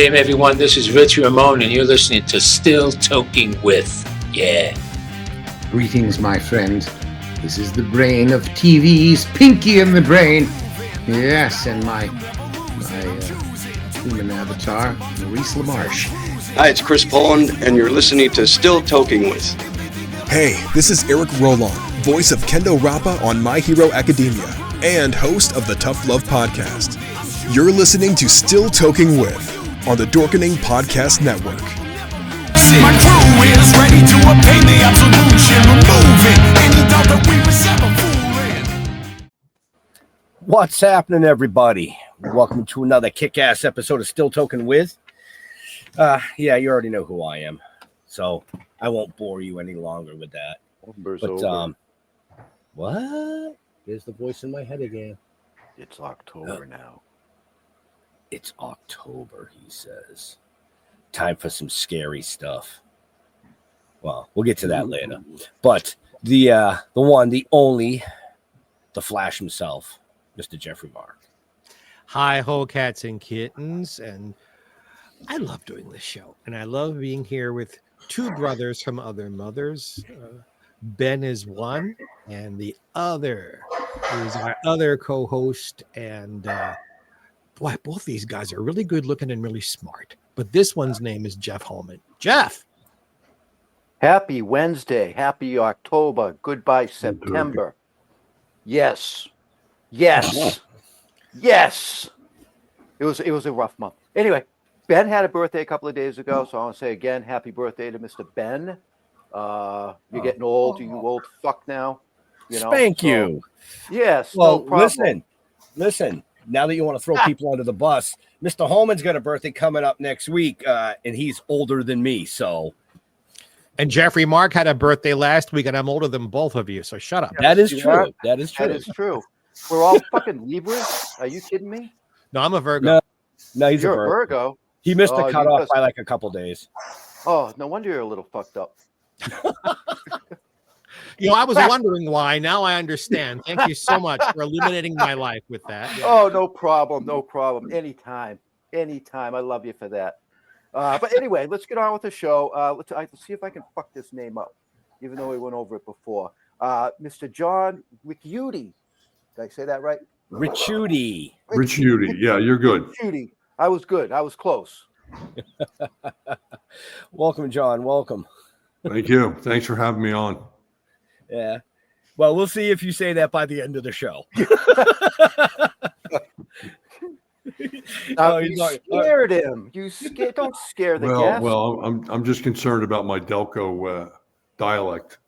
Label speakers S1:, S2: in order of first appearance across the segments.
S1: game, everyone. This is Rich Ramon, and you're listening to Still Toking with. Yeah.
S2: Greetings, my friend. This is the brain of TV's Pinky in the Brain. Yes, and my human avatar, Maurice LaMarche.
S3: Hi, it's Chris Poland, and you're listening to Still Toking with.
S4: Hey, this is Eric Roland, voice of Kendo Rappa on My Hero Academia, and host of the Tough Love Podcast. You're listening to Still Toking with on the Dorkening Podcast Network.
S5: My crew is ready to obtain the absolution, removing any doubt that we were ever fooling.
S6: What's happening, everybody? Welcome to another kick-ass episode of Still Toking with. Yeah, you already know who I am, so I won't bore you any longer with that. But what? There's the voice in my head again.
S7: It's October now.
S6: It's October, he says. Time for some scary stuff. Well, we'll get to that later. But the one, the only, the Flash himself, Mr. Jeffrey Mark.
S8: Hi, ho, cats and kittens. And I love doing this show. And I love being here with two brothers from other mothers. Ben is one, and the other is our other co-host. And boy, both these guys are really good looking and really smart. But this one's name is Jeff Holman. Jeff.
S7: Happy Wednesday. Happy October. Goodbye, September. Yes. Yes. Yes. It was a rough month. Anyway, Ben had a birthday a couple of days ago, so I want to say again, happy birthday to Mr. Ben. You're getting old. You old fuck now. You know.
S6: Thank you.
S7: Yes.
S6: Well,
S7: no problem.
S6: listen. Now that you want to throw people under the bus, Mr. Holman's got a birthday coming up next week, and he's older than me, so.
S8: And Jeffrey Mark had a birthday last week, and I'm older than both of you, so shut up.
S6: That is true. That is true.
S7: That is true. We're all fucking Libras. Are you kidding me?
S8: No, I'm a Virgo.
S6: No, he's
S7: You're
S6: a Virgo. He missed the cutoff by like a couple days.
S7: Oh, no wonder you're a little fucked up.
S8: You know, I was wondering why. Now I understand. Thank you so much for illuminating my life with that. Yeah.
S7: Oh, no problem. No problem. Anytime. Anytime. I love you for that. But anyway, let's get on with the show. Let's see if I can fuck this name up, even though we went over it before. Mr. Jhn Ricciutti. Did I say that right?
S6: Ricciutti.
S9: Yeah, you're good.
S7: Ricciutti. I was good. I was close.
S6: Welcome, John. Welcome.
S9: Thank you. Thanks for having me on.
S6: Yeah. Well, we'll see if you say that by the end of the show.
S7: You scared him. Don't scare the guest.
S9: Well, I'm just concerned about my Delco dialect.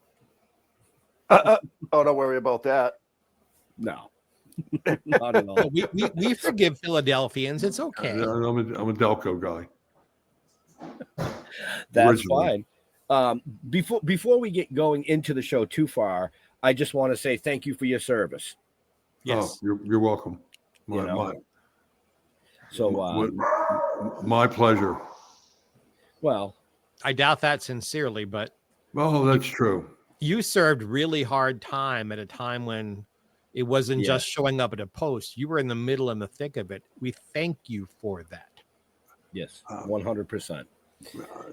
S7: Oh, don't worry about that.
S6: No. Not at all.
S8: We forgive Philadelphians. It's okay.
S9: I'm a Delco guy.
S6: That's
S9: Originally.
S6: fine. Before we get going into the show too far, I just want to say thank you for your service.
S8: Yes.
S9: Oh, you're welcome. My pleasure.
S6: Well,
S8: I doubt that sincerely, but
S9: well, that's true.
S8: You served really hard time at a time when it wasn't just showing up at a post. You were in the middle and the thick of it. We thank you for that.
S6: Yes, 100%.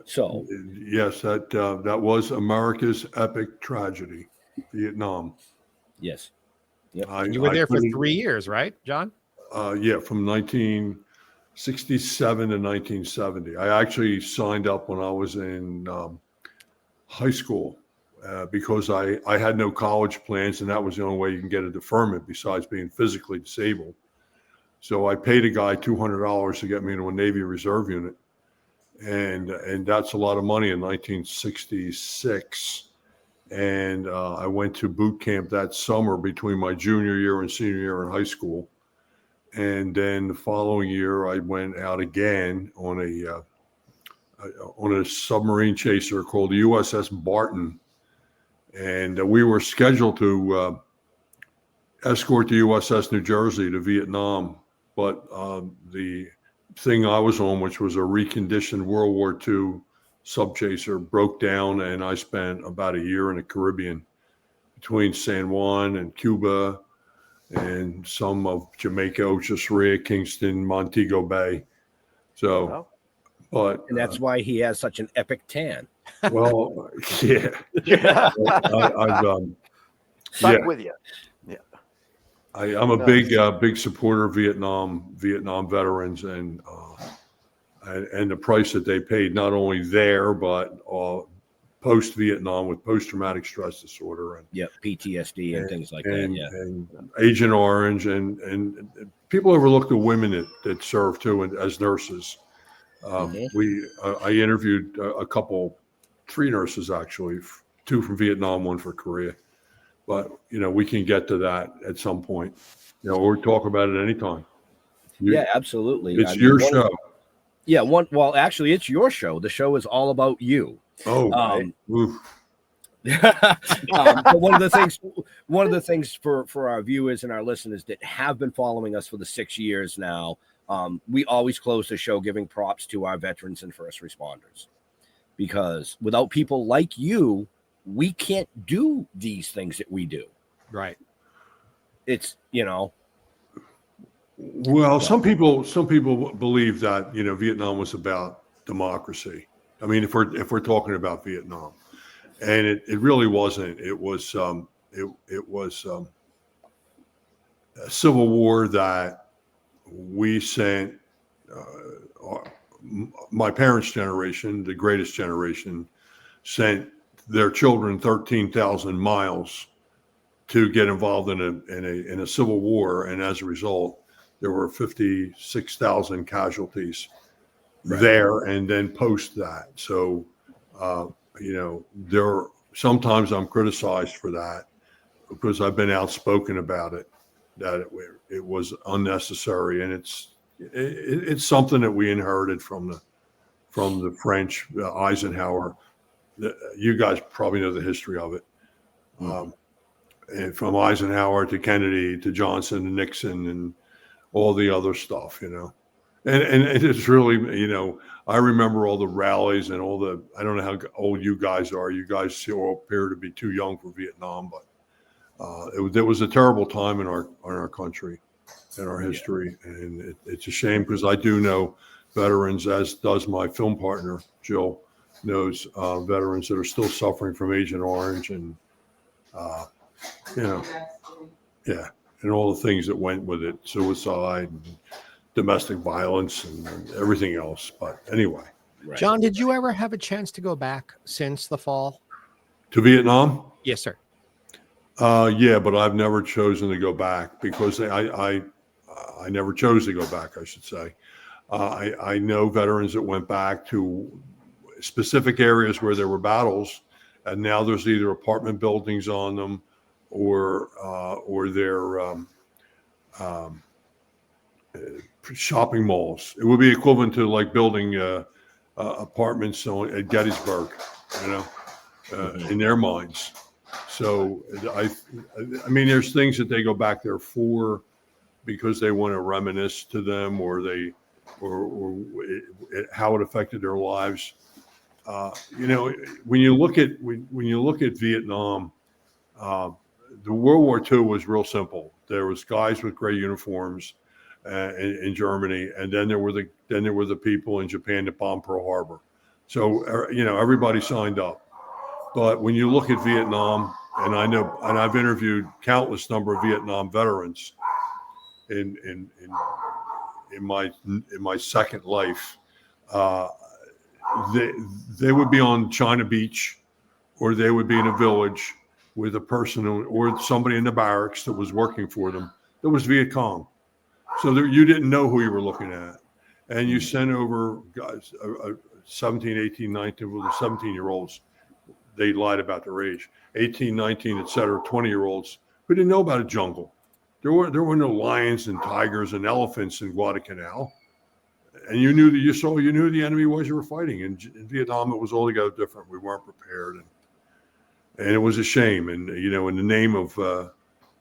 S6: So
S9: yes, that was America's epic tragedy, Vietnam.
S6: Yes.
S8: Yep. You were there for 3 years, right, John?
S9: Yeah, from 1967 to 1970. I actually signed up when I was in high school because I had no college plans, and that was the only way you can get a deferment besides being physically disabled. So I paid a guy $200 to get me into a Navy Reserve unit. And that's a lot of money in 1966. And I went to boot camp that summer between my junior year and senior year in high school. And then the following year, I went out again on a submarine chaser called the USS Barton. And we were scheduled to escort the USS New Jersey to Vietnam. But the thing I was on, which was a reconditioned World War II subchaser, broke down, and I spent about a year in the Caribbean between San Juan and Cuba and some of Jamaica, Ocho Rio, Kingston, Montego Bay. So But
S6: And that's why he has such an epic tan.
S9: well, yeah, I've
S7: Stuck
S9: yeah.
S7: with you.
S9: I'm a big supporter of Vietnam veterans, and the price that they paid, not only there but post Vietnam with post traumatic stress disorder and
S6: PTSD and things like that. Yeah,
S9: and Agent Orange, and people overlook the women that serve too, and as nurses. I interviewed three nurses actually, 2 from Vietnam, 1 for Korea. But, we can get to that at some point, or talk about it anytime.
S6: Absolutely.
S9: It's your show.
S6: Well, actually, it's your show. The show is all about you.
S9: Oh,
S6: but one of the things for our viewers and our listeners that have been following us for the 6 years now, we always close the show giving props to our veterans and first responders, because without people like you, we can't do these things that we do.
S8: Right.
S6: It's,
S9: Well, some people believe that, Vietnam was about democracy. I mean, if we're talking about Vietnam, and it really wasn't. It was a civil war that we sent my parents' generation, the greatest generation, sent their children 13,000 miles to get involved in a civil war, and as a result, there were 56,000 casualties there, and then post that. So, sometimes I'm criticized for that because I've been outspoken about it, that it was unnecessary, and it's something that we inherited from the French, Eisenhower. You guys probably know the history of it. And from Eisenhower to Kennedy to Johnson and Nixon and all the other stuff, and it's really, I remember all the rallies and I don't know how old you guys are. You guys all appear to be too young for Vietnam, but it was a terrible time in our country, in our history. And it's a shame, because I do know veterans, as does my film partner, Jill, knows veterans that are still suffering from Agent Orange and, and all the things that went with it, suicide and domestic violence and everything else. But anyway.
S6: Right.
S8: John, did you ever have a chance to go back since the fall?
S9: To Vietnam?
S8: Yes, sir.
S9: Yeah, but I've never chosen to go back, because I never chose to go back, I should say. I know veterans that went back to specific areas where there were battles, and now there's either apartment buildings on them or they're shopping malls. It would be equivalent to like building apartments at Gettysburg, in their minds. So I mean, there's things that they go back there for, because they want to reminisce to them, or how it affected their lives. When you look at Vietnam, the World War II was real simple. There was guys with gray uniforms in Germany, and then there were the people in Japan that bombed Pearl Harbor. So everybody signed up. But when you look at Vietnam, and I've interviewed countless number of Vietnam veterans in my second life, they would be on China Beach, or they would be in a village with a person or somebody in the barracks that was working for them that was Viet Cong. So you didn't know who you were looking at. And you sent over guys, 17, 18, 19, well, the 17-year-olds, they lied about their age, 18, 19, et cetera, 20-year-olds who didn't know about a jungle. There were no lions and tigers and elephants in Guadalcanal. And you knew who the enemy was you were fighting. And in Vietnam, it was altogether different. We weren't prepared. And it was a shame. And, in the name of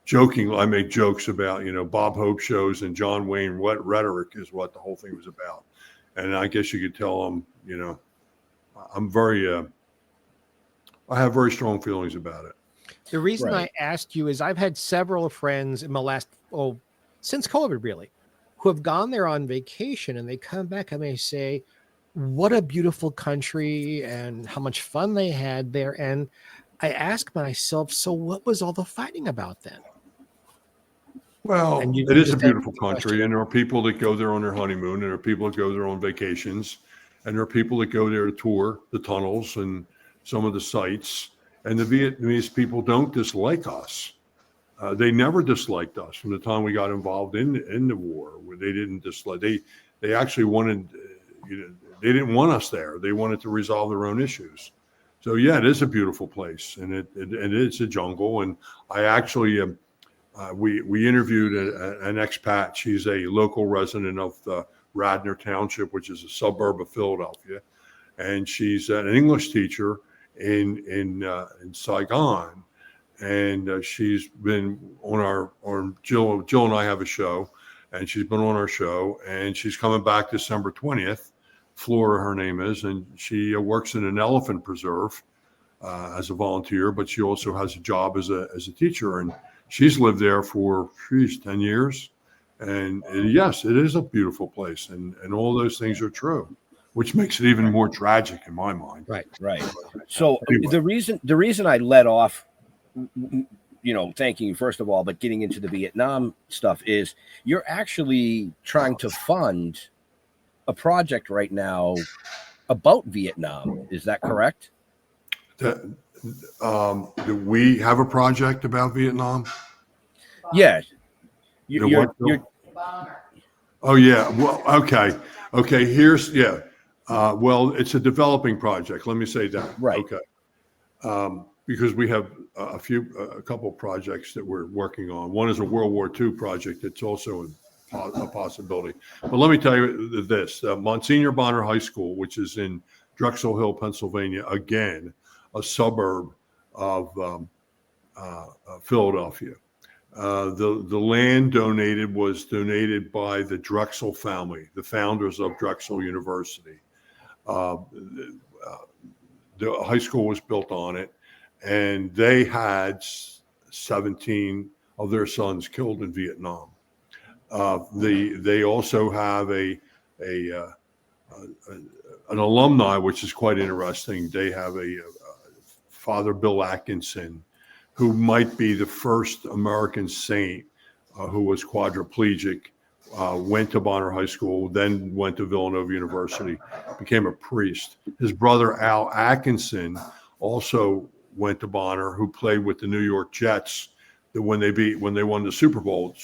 S9: joking, I make jokes about, Bob Hope shows and John Wayne rhetoric is what the whole thing was about. And I guess you could tell them, I'm I have very strong feelings about it.
S8: The reason I asked you is I've had several friends in my since COVID really, who have gone there on vacation, and they come back and they say, what a beautiful country and how much fun they had there. And I asked myself, so what was all the fighting about then?
S9: Well,
S8: And you
S9: it is a
S8: just
S9: beautiful
S8: answered the question.
S9: country, and there are people that go there on their honeymoon, and there are people that go there on vacations, and there are people that go there to tour the tunnels and some of the sites. And the Vietnamese people don't dislike us. They never disliked us from the time we got involved in the war. They didn't dislike. They actually wanted. They didn't want us there. They wanted to resolve their own issues. So yeah, it is a beautiful place, and it's a jungle. And I actually. We interviewed an expat. She's a local resident of the Radnor Township, which is a suburb of Philadelphia, and she's an English teacher in Saigon. And she's been on Jill and I have a show, and she's been on our show, and she's coming back December 20th. Flora, her name is, and she works in an elephant preserve as a volunteer, but she also has a job as a teacher, and she's lived there for 10 years. And yes, it is a beautiful place. And all those things are true, which makes it even more tragic in my mind.
S6: Right. So anyway. the reason I let off, thanking you first of all, but getting into the Vietnam stuff is you're actually trying to fund a project right now about Vietnam. Is that correct?
S9: Do we have a project about Vietnam?
S6: Yeah.
S9: Oh yeah. Well, okay. Well, it's a developing project. Let me say that.
S6: Right.
S9: Okay. Because we have a couple of projects that we're working on. One is a World War II project. That's also a possibility. But let me tell you this: Monsignor Bonner High School, which is in Drexel Hill, Pennsylvania, again, a suburb of Philadelphia. The land was donated by the Drexel family, the founders of Drexel University. The high school was built on it, and they had 17 of their sons killed in Vietnam. They also have an alumni, which is quite interesting. They have a Father Bill Atkinson, who might be the first American saint who was quadriplegic, went to Bonner High School, then went to Villanova University, became a priest. His brother Al Atkinson also went to Bonner, who played with the New York Jets. That when they won the Super Bowl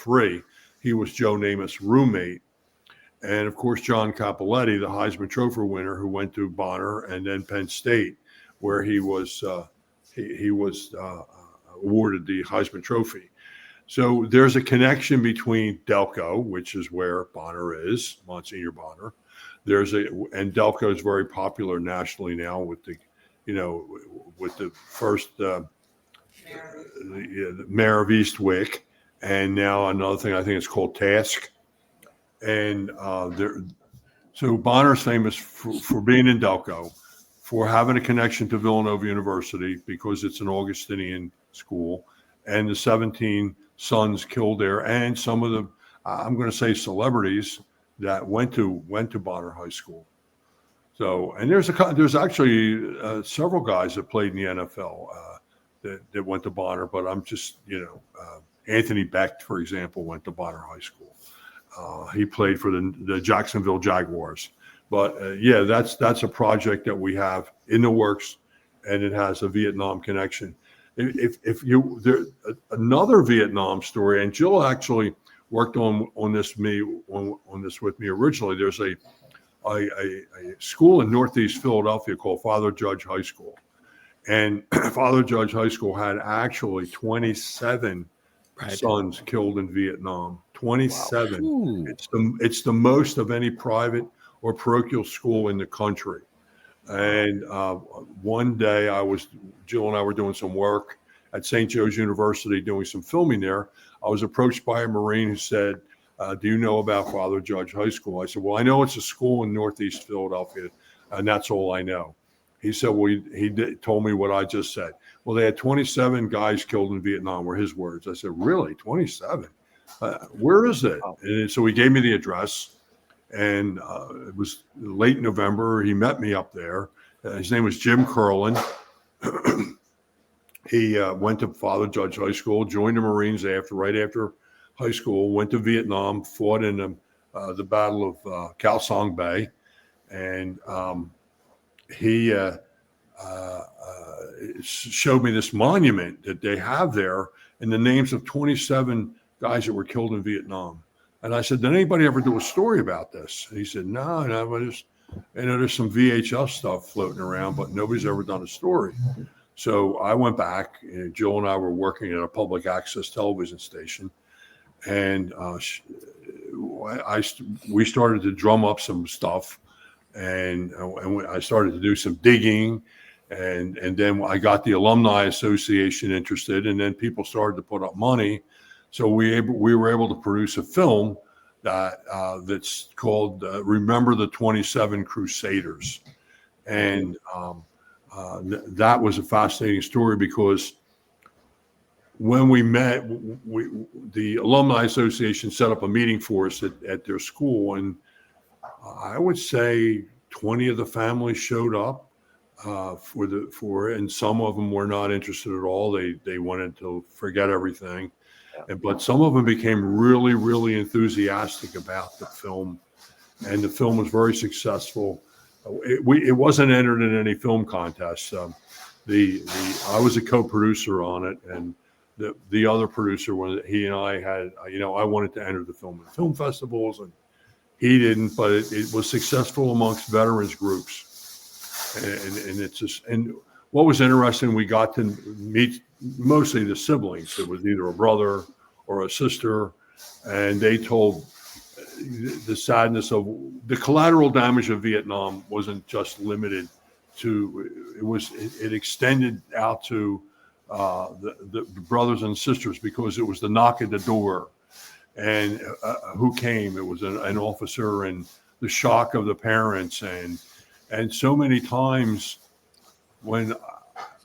S9: III, he was Joe Namath's roommate. And of course, John Cappelletti, the Heisman Trophy winner, who went to Bonner and then Penn State, where he was awarded the Heisman Trophy. So there's a connection between Delco, which is where Bonner is, Monsignor Bonner. And Delco is very popular nationally now with the first the mayor of Eastwick, and now another thing I think it's called Task. And so Bonner's famous for being in Delco, for having a connection to Villanova University because it's an Augustinian school, and the 17 sons killed there, and some of the, I'm going to say, celebrities that went to Bonner High School. So, and there's actually several guys that played in the NFL that went to Bonner, but I'm just, Anthony Becht, for example, went to Bonner High School. He played for the Jacksonville Jaguars. But that's a project that we have in the works, and it has a Vietnam connection. Another Vietnam story, and Jill actually worked on this with me originally. There's a school in Northeast Philadelphia called Father Judge High School, and Father Judge High School had actually 27 sons killed in Vietnam. 27. Wow. It's the most of any private or parochial school in the country. And one day Jill and I were doing some work at St. Joe's University doing some filming there. I was approached by a Marine who said, do you know about Father Judge High School? I said, well, I know it's a school in Northeast Philadelphia, and that's all I know. He said, well, he told me what I just said. Well, they had 27 guys killed in Vietnam, were his words. I said, really, 27? Where is it? And so he gave me the address. And it was late November. He met me up there. His name was Jim Curlin. He went to Father Judge High School, joined the Marines right after high school, went to Vietnam, fought in the Battle of Khao Sang Bay. And he showed me this monument that they have there in the names of 27 guys that were killed in Vietnam. And I said, did anybody ever do a story about this? And he said, no, there's some VHS stuff floating around, but nobody's ever done a story. So I went back, and Jill and I were working at a public access television station, and we started to drum up some stuff, and I started to do some digging, and then I got the Alumni Association interested, and then people started to put up money. So we were able to produce a film that's called Remember the 27 Crusaders. And that was a fascinating story because when we met, the Alumni Association set up a meeting for us at their school. And I would say 20 of the families showed up for it, and some of them were not interested at all. They wanted to forget everything. But some of them became really, really enthusiastic about the film, and the film was very successful. It wasn't entered in any film contest. I was a co-producer on it, and the other producer, when he and I had, I wanted to enter the film in film festivals, and he didn't. But it was successful amongst veterans groups, and it's just and. What was interesting, we got to meet mostly the siblings. It was either a brother or a sister, and they told the sadness of the collateral damage of Vietnam wasn't just limited to, it extended out to the brothers and sisters, because it was the knock at the door. And who came? It was an officer, and the shock of the parents. And so many times, when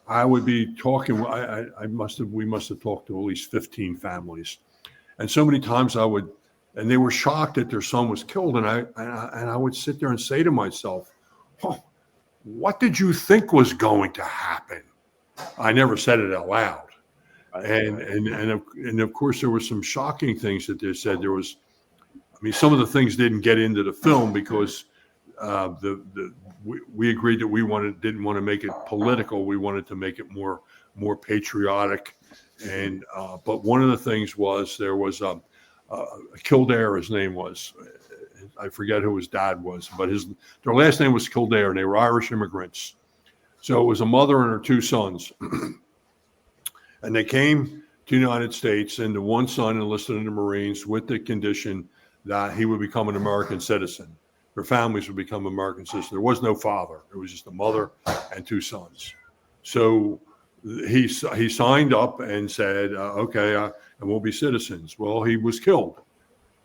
S9: I would be talking, we must have talked to at least 15 families, and so many times and they were shocked that their son was killed, and I would sit there and say to myself, oh, what did you think was going to happen? I never said it out loud, and of course there were some shocking things that they said. Some of the things didn't get into the film because we agreed that didn't want to make it political. We wanted to make it more patriotic. And but one of the things was there was Kildare, his name was. I forget who his dad was, but their last name was Kildare, and they were Irish immigrants. So it was a mother and her two sons, and they came to the United States. And the one son enlisted in the Marines with the condition that he would become an American citizen. Their families would become American citizens. There was no father. It was just a mother and two sons. So he signed up and said, okay, and we'll be citizens. Well, he was killed.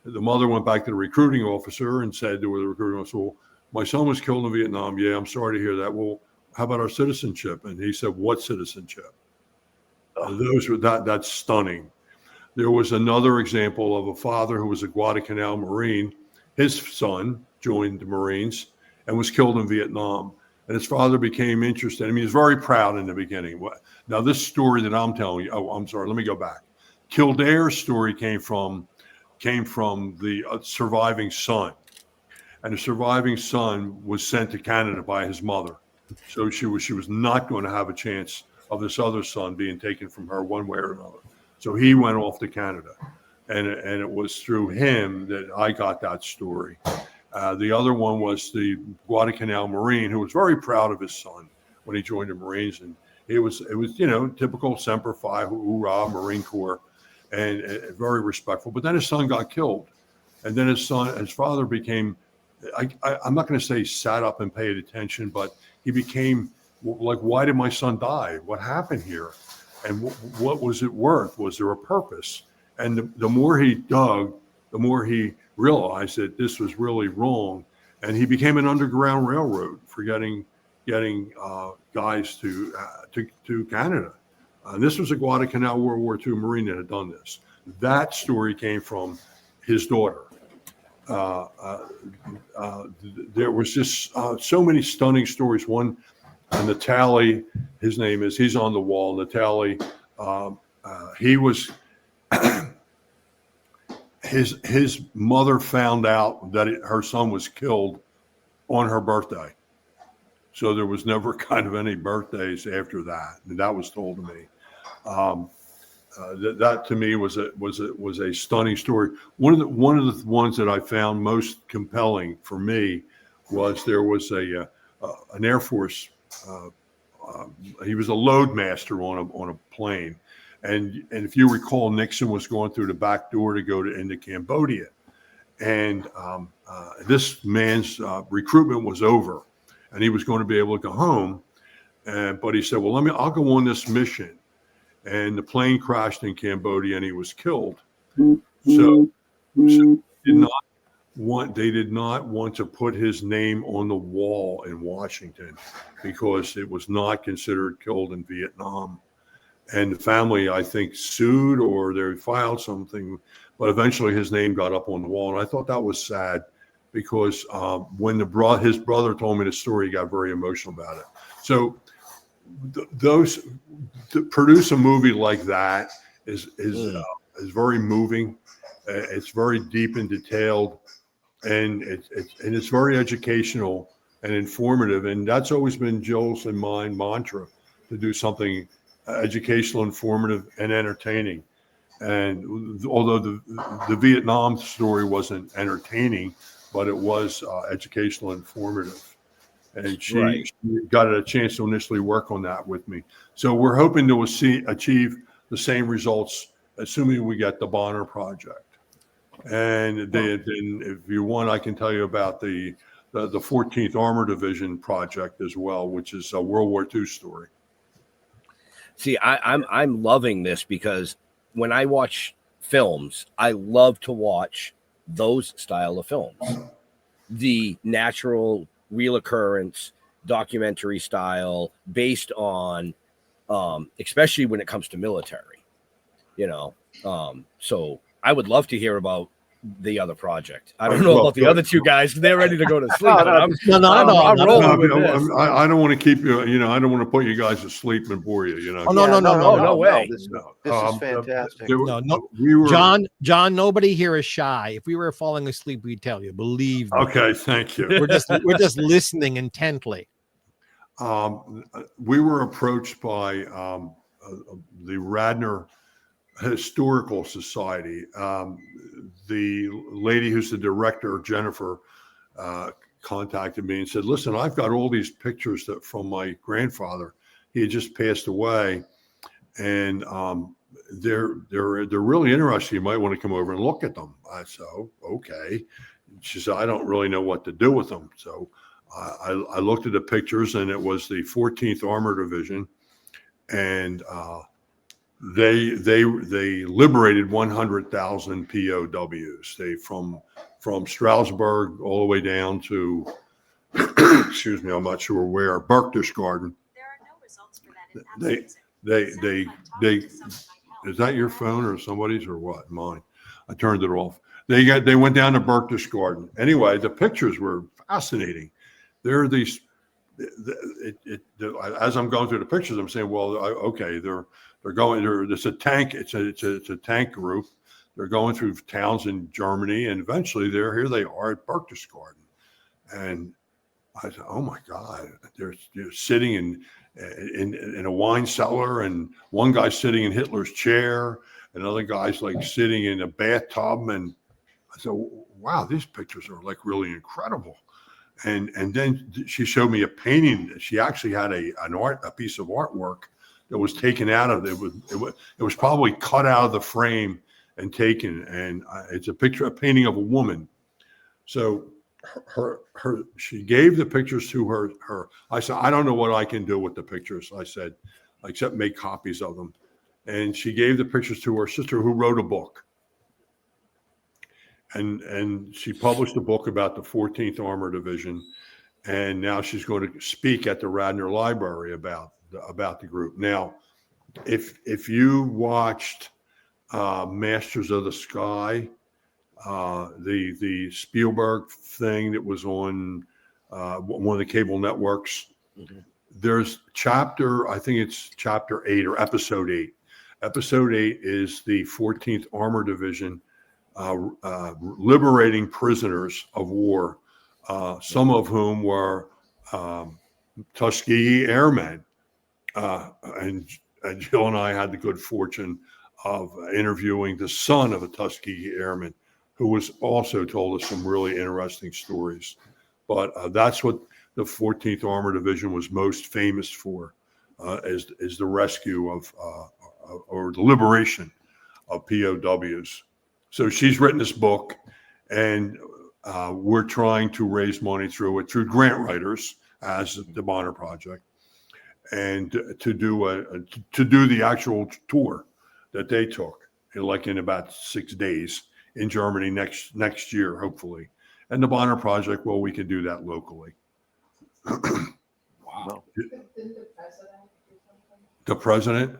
S9: The mother went back to the recruiting officer and said to the recruiting officer, well, my son was killed in Vietnam. Yeah, I'm sorry to hear that. Well, how about our citizenship? And he said, what citizenship? That's stunning. There was another example of a father who was a Guadalcanal Marine. His son joined the Marines and was killed in Vietnam. And his father became interested. He was very proud in the beginning. Now, this story that I'm telling you, I'm sorry, let me go back. Kildare's story came from the surviving son. And the surviving son was sent to Canada by his mother. So she was not going to have a chance of this other son being taken from her one way or another. So he went off to Canada. And it was through him that I got that story. The other one was the Guadalcanal Marine, who was very proud of his son when he joined the Marines, and it was typical Semper Fi, hoorah, Marine Corps, and very respectful. But then his son got killed, and then his father became, I'm not going to say sat up and paid attention, but he became like, why did my son die? What happened here? And what was it worth? Was there a purpose? And the more he dug, the more he realized that this was really wrong. And he became an underground railroad for getting guys to Canada. This was a Guadalcanal World War II Marine that had done this. That story came from his daughter. there was just so many stunning stories. One, Natali, his name is, he's on the wall. Natali, he was, his mother found out that her son was killed on her birthday. So there was never kind of any birthdays after that. And that was told to me. That to me was a stunning story. One of the ones that I found most compelling for me was there was an Air Force. He was a load master on a plane, and if you recall, Nixon was going through the back door to go into Cambodia, and this man's recruitment was over, and he was going to be able to go home, but he said, "Well, I'll go on this mission." And the plane crashed in Cambodia, and he was killed. So they did not want to put his name on the wall in Washington because it was not considered killed in Vietnam. And the family, I think, sued or they filed something, but eventually his name got up on the wall. And I thought that was sad because when his brother told me the story, he got very emotional about it. So to produce a movie like that is very moving. It's very deep and detailed, and it's very educational and informative. And that's always been Joel's and mine mantra, to do something educational, informative, and entertaining. And although the Vietnam story wasn't entertaining, but it was educational and informative. And she got a chance to initially work on that with me. So we're hoping to achieve the same results, assuming we get the Bonner project. And then if you want, I can tell you about the 14th Armor Division project as well, which is a World War II story.
S6: See, I'm loving this because when I watch films, I love to watch those style of films. The natural real occurrence, documentary style, based on, especially when it comes to military, so I would love to hear about the other project. I don't know about the other two guys. They're ready to go to sleep. I'm rolling with this.
S9: I don't want to keep you, I don't want to put you guys to sleep and bore you,
S6: No way.
S7: This is fantastic.
S8: John, nobody here is shy. If we were falling asleep, we'd tell you, believe me.
S9: Okay, thank you.
S8: We're just listening intently.
S9: We were approached by the Radnor Historical Society. The lady who's the director, Jennifer, contacted me and said, "Listen, I've got all these pictures from my grandfather. He had just passed away, and they're really interesting. You might want to come over and look at them." I said, "Oh, okay." She said, "I don't really know what to do with them." So I looked at the pictures, and it was the 14th Armor Division, and they liberated 100,000 POWs. They from Strasbourg all the way down to excuse me, I'm not sure where, Berchtesgaden.
S10: There are no results for that.
S9: They is that your phone or somebody's or what? Mine. I turned it off. They went down to Berchtesgaden. Anyway, the pictures were fascinating. There are these. As I'm going through the pictures, I'm saying, well, okay, they're going. It's a tank. It's a tank group. They're going through towns in Germany, and eventually here they are at Berchtesgaden. And I said, oh my God, they're sitting in a wine cellar, and one guy's sitting in Hitler's chair, and other guy's like sitting in a bathtub. And I said, wow, these pictures are like really incredible. And then she showed me a painting. She actually had a piece of artwork that was taken out of it. It was probably cut out of the frame and taken. And it's a painting of a woman. So she gave the pictures to her. I said, I don't know what I can do with the pictures. I said, except make copies of them. And she gave the pictures to her sister, who wrote a book. And she published a book about the 14th Armor Division, and now she's going to speak at the Radnor Library about the group. Now, if you watched Masters of the Sky, the Spielberg thing that was on one of the cable networks.
S6: Mhm.
S9: There's I think it's chapter 8 or episode 8. Episode 8 is the 14th Armored Division liberating prisoners of war, some of whom were Tuskegee Airmen. And Jill and I had the good fortune of interviewing the son of a Tuskegee Airman, who was also told us some really interesting stories. But that's what the 14th Armored Division was most famous for, is the rescue of or the liberation of POWs. So she's written this book, and we're trying to raise money through grant writers as the Bonner Project, and to do the actual tour that they took, like in about 6 days in Germany next year, hopefully. And the Bonner Project, well, we can do that locally.
S6: Wow.
S9: The president?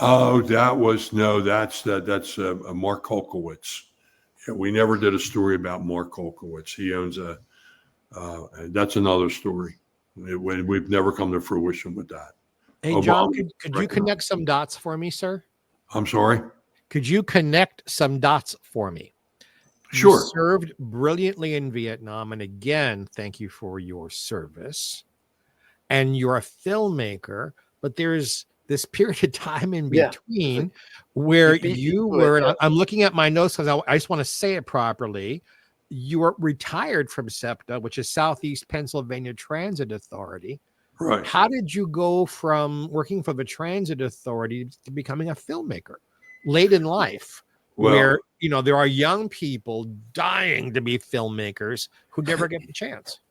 S9: Oh, that's Mark Kolkowitz. Yeah, we never did a story about Mark Kolkowitz. He owns that's another story. We've never come to fruition with that.
S8: Hey, John, could you connect some dots for me, sir?
S9: I'm sorry?
S8: Could you connect some dots for me?
S9: Sure.
S8: You served brilliantly in Vietnam. And again, thank you for your service. And you're a filmmaker, but there's this period of time in between where you were, and I'm looking at my notes because I just want to say it properly. You were retired from SEPTA, which is Southeast Pennsylvania Transit Authority.
S9: Right.
S8: How did you go from working for the Transit Authority to becoming a filmmaker late in life, where there are young people dying to be filmmakers who never get the chance?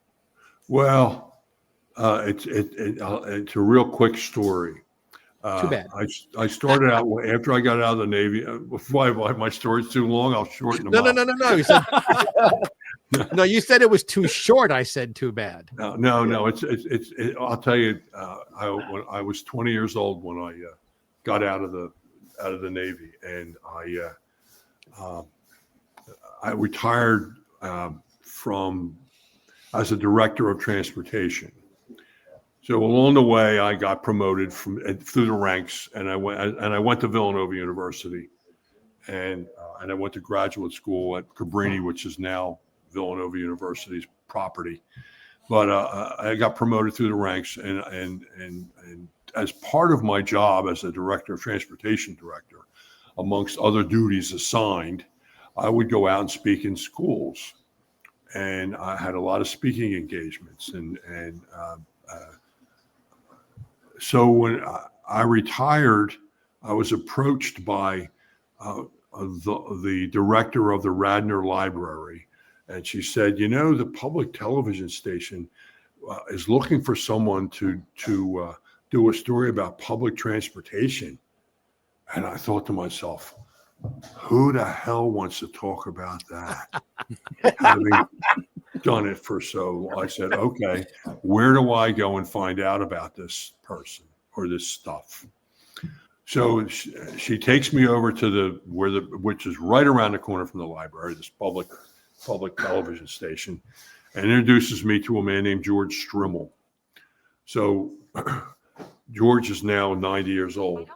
S9: Well, it's a real quick story.
S8: Too bad.
S9: I started out after I got out of the Navy. Why my story's too long? I'll shorten them up.
S8: No. You said, no, you said it was too short. I said too bad.
S9: No. It's. I'll tell you. I was 20 years old when I got out of the Navy, and I retired from as a director of transportation. So along the way, I got promoted through the ranks, and I went to Villanova University, and I went to graduate school at Cabrini, which is now Villanova University's property. But I got promoted through the ranks, and as part of my job as a director of transportation director, amongst other duties assigned, I would go out and speak in schools, and I had a lot of speaking engagements, and so when I retired, I was approached by the director of the Radnor Library, and she said, the public television station is looking for someone to do a story about public transportation. And I thought to myself, who the hell wants to talk about that? Having done it for so long, I said, okay, where do I go and find out about this person or this stuff? So she takes me over to which is right around the corner from the library, this public television station, and introduces me to a man named George Strimmel. So George is now 90 years old.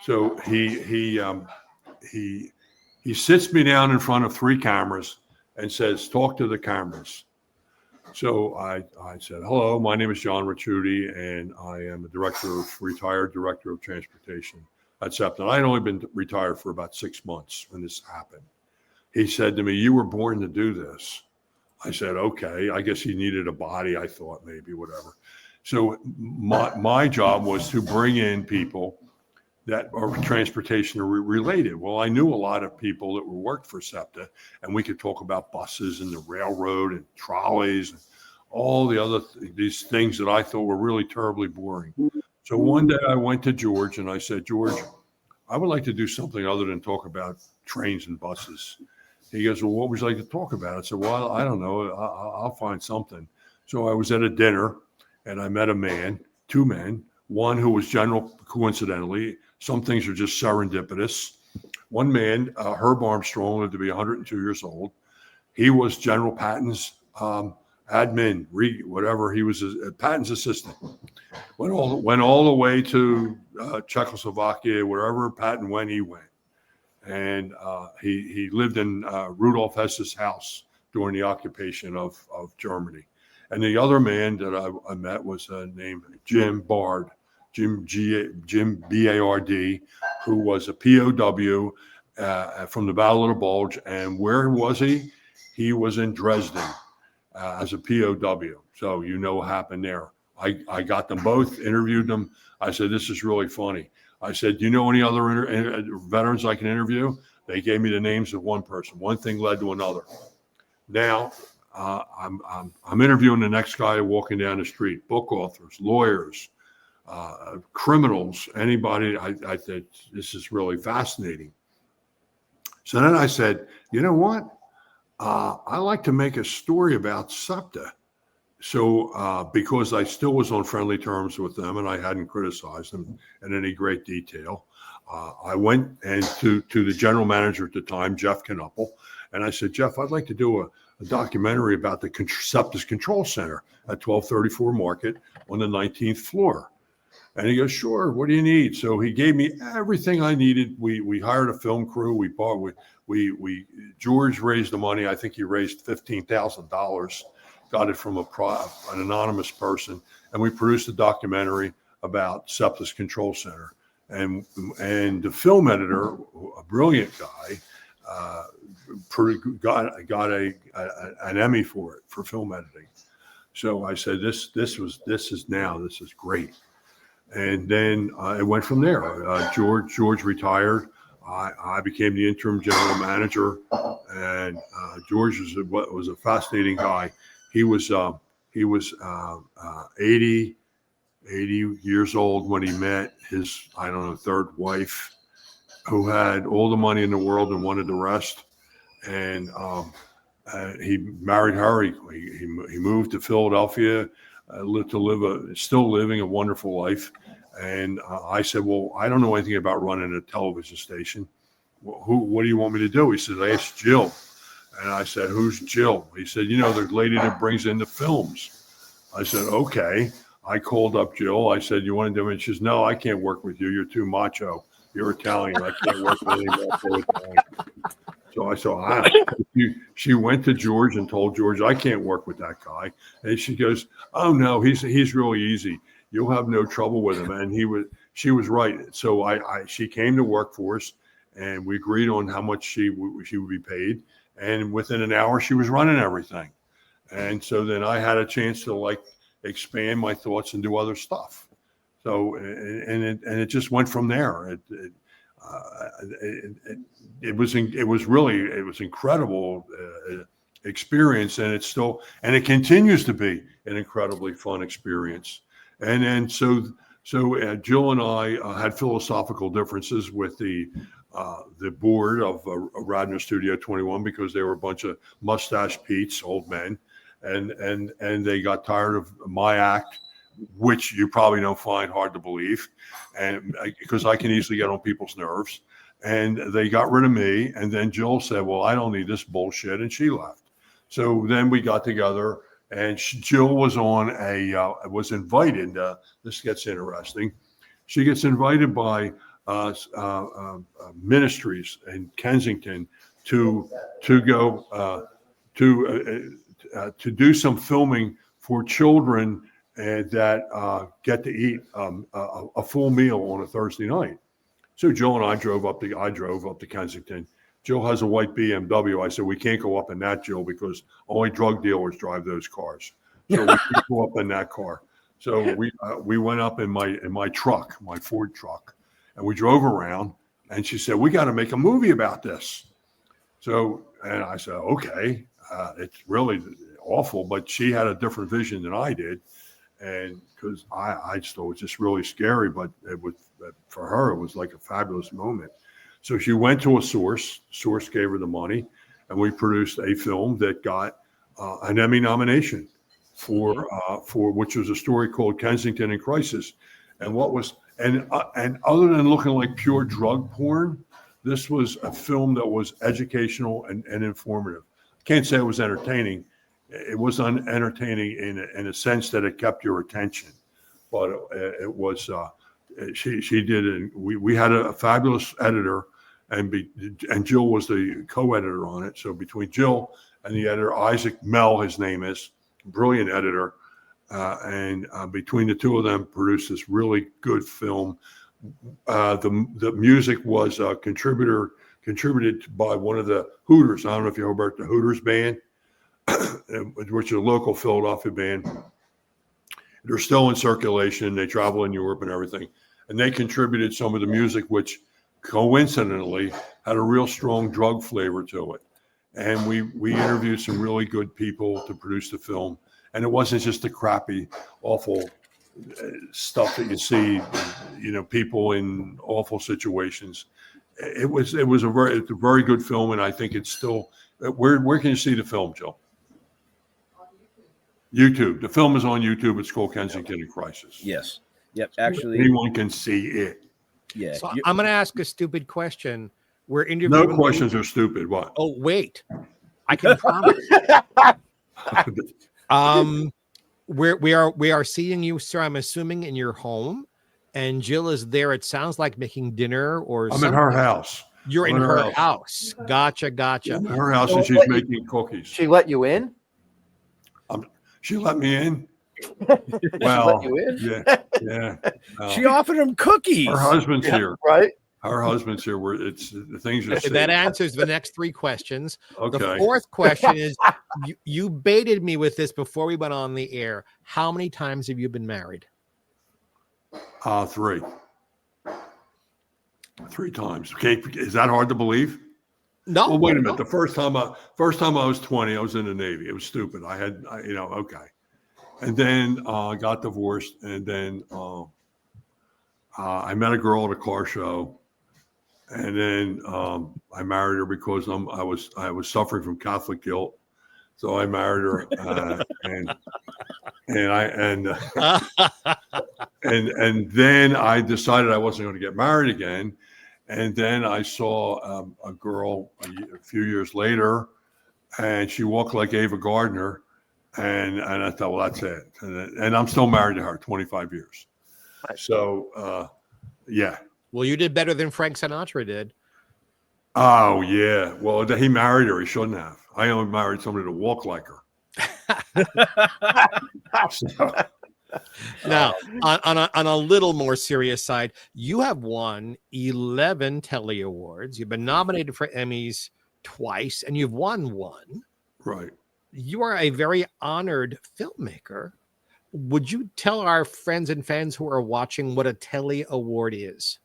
S9: So he sits me down in front of 3 cameras and says, talk to the cameras. So I said, hello, my name is Jhn Ricciutti, and I am a retired director of transportation at SEPTA. I had only been retired for about 6 months when this happened. He said to me, you were born to do this. I said, okay, I guess he needed a body, I thought, maybe, whatever. So my job was to bring in people that are transportation related. Well, I knew a lot of people that worked for SEPTA, and we could talk about buses and the railroad and trolleys and all the other these things that I thought were really terribly boring. So one day I went to George and I said, George, I would like to do something other than talk about trains and buses. He goes, well, what would you like to talk about? I said, well, I don't know. I'll find something. So I was at a dinner and I met a man, 2 men, one who was coincidentally, some things are just serendipitous, One man, Herb Armstrong, lived to be 102 years old. He was General Patton's admin, whatever. He was Patton's assistant. Went all the way to Czechoslovakia, wherever Patton went, he went. And he lived in Rudolf Hess's house during the occupation of Germany. And the other man that I met was named Jim Bard, Jim B-A-R-D, who was a POW from the Battle of the Bulge. And where was he? He was in Dresden as a POW. So you know what happened there. I got them both, interviewed them. I said, this is really funny. I said, do you know any other veterans I can interview? They gave me the names of one person. One thing led to another. Now, I'm interviewing the next guy walking down the street, book authors, lawyers, criminals, anybody. I said, this is really fascinating. So then I said, you know what? I like to make a story about SEPTA. So because I still was on friendly terms with them and I hadn't criticized them in any great detail, I went and to the general manager at the time, Jeff Knuppel, and I said, Jeff, I'd like to do a documentary about the SEPTA's control center at 1234 Market on the 19th floor. And he goes, sure, what do you need? So he gave me everything I needed. We hired a film crew. We George raised the money. I think he raised $15,000. Got it from an anonymous person, and we produced a documentary about SEPTA's control center. And the film editor, a brilliant guy, got an Emmy for it for film editing. So I said, this is great. And then it went from there. George retired. I became the interim general manager, and George was a fascinating guy. He was 80 years old when he met his, third wife, who had all the money in the world and wanted the rest. And he married her. He moved to Philadelphia, still living a wonderful life. And I said, well, I don't know anything about running a television station. What do you want me to do? He said, ask Jill. And I said, who's Jill? He said, the lady that brings in the films. I said, okay. I called up Jill. I said, you want to do it? She says, no, I can't work with you. You're too macho. You're Italian. I can't work with anybody. So I said, she went to George and told George, I can't work with that guy. And she goes, oh, no, he's really easy. You'll have no trouble with him. And she was right. So she came to work for us, and we agreed on how much she would be paid. And within an hour, she was running everything. And so then I had a chance to expand my thoughts and do other stuff. So, and it just went from there. It was incredible experience, and it continues to be an incredibly fun experience. And then so Jill and I had philosophical differences with the board of Radnor Studio 21, because they were a bunch of mustache Pete's, old men, and they got tired of my act, which you probably don't find hard to believe, and because I can easily get on people's nerves. And they got rid of me. And then Jill said, well, I don't need this bullshit. And she left. So then we got together, and Jill was was invited. This gets interesting. She gets invited by ministries in Kensington to go to do some filming for children that get to eat a full meal on a Thursday night. So Jill and I drove up to Kensington. Jill has a white BMW. I said, we can't go up in that, Jill, because only drug dealers drive those cars. So we can't go up in that car. So we went up in my truck, my Ford truck, and we drove around. And she said, we got to make a movie about this. So, and I said, okay, it's really awful, but she had a different vision than I did. And because I just thought it was just really scary, but for her, it was like a fabulous moment. So she went to a source gave her the money, and we produced a film that got an Emmy nomination for which was a story called Kensington in Crisis. And other than looking like pure drug porn, This was a film that was educational and informative. I can't say it was entertaining. It was entertaining in a sense that it kept your attention, but it was. She did it. We had a fabulous editor, and Jill was the co-editor on it. So between Jill and the editor, Isaac Mell, his name is, brilliant editor, and between the two of them, produced this really good film. The music was contributed by one of the Hooters. I don't know if you know about the Hooters band, which is a local Philadelphia band. They're still in circulation. They travel in Europe and everything. And they contributed some of the music, which coincidentally had a real strong drug flavor to it. And we interviewed some really good people to produce the film. And it wasn't just the crappy, awful stuff that you see, people in awful situations. It was a very good film, and I think it's still. Where can you see the film, Joe? YouTube. The film is on YouTube. It's called Kensington in Crisis.
S6: Yes. Yep. Actually,
S9: anyone can see it.
S6: Yeah.
S8: So I'm going to ask a stupid question. We're interviewing.
S9: No questions are stupid. What?
S8: Oh, wait. I can promise. We are seeing you, sir. I'm assuming in your home, and Jill is there. It sounds like making dinner or.
S9: I'm
S8: something.
S9: in her house.
S8: You're in her house. Gotcha.
S9: In her house, and she's making cookies.
S7: She let you in?
S9: She let me in.
S7: Well, you in?
S9: Yeah.
S6: She offered him cookies.
S9: Her husband's here.
S7: Right.
S9: Her husband's here. Where it's the things are.
S8: That answers the next three questions.
S9: Okay.
S8: The fourth question is: you baited me with this before we went on the air. How many times have you been married?
S9: 3. 3 times. Okay, is that hard to believe?
S8: No.
S9: Well, wait a minute. The first time I was 20, I was in the Navy. It was stupid. Okay. And then I got divorced, and then I met a girl at a car show, and then I married her because I was suffering from Catholic guilt, so I married her, and then I decided I wasn't going to get married again. And then I saw a girl a few years later, and she walked like Ava Gardner, and I thought, well, that's it. And I'm still married to her, 25 years. So, yeah.
S8: Well, you did better than Frank Sinatra did.
S9: Oh, yeah. Well, he married her. He shouldn't have. I only married somebody to walk like her.
S8: Now, on a little more serious side, you have won 11 Telly Awards. You've been nominated for Emmys twice, and you've won one.
S9: Right.
S8: You are a very honored filmmaker. Would you tell our friends and fans who are watching what a Telly Award is?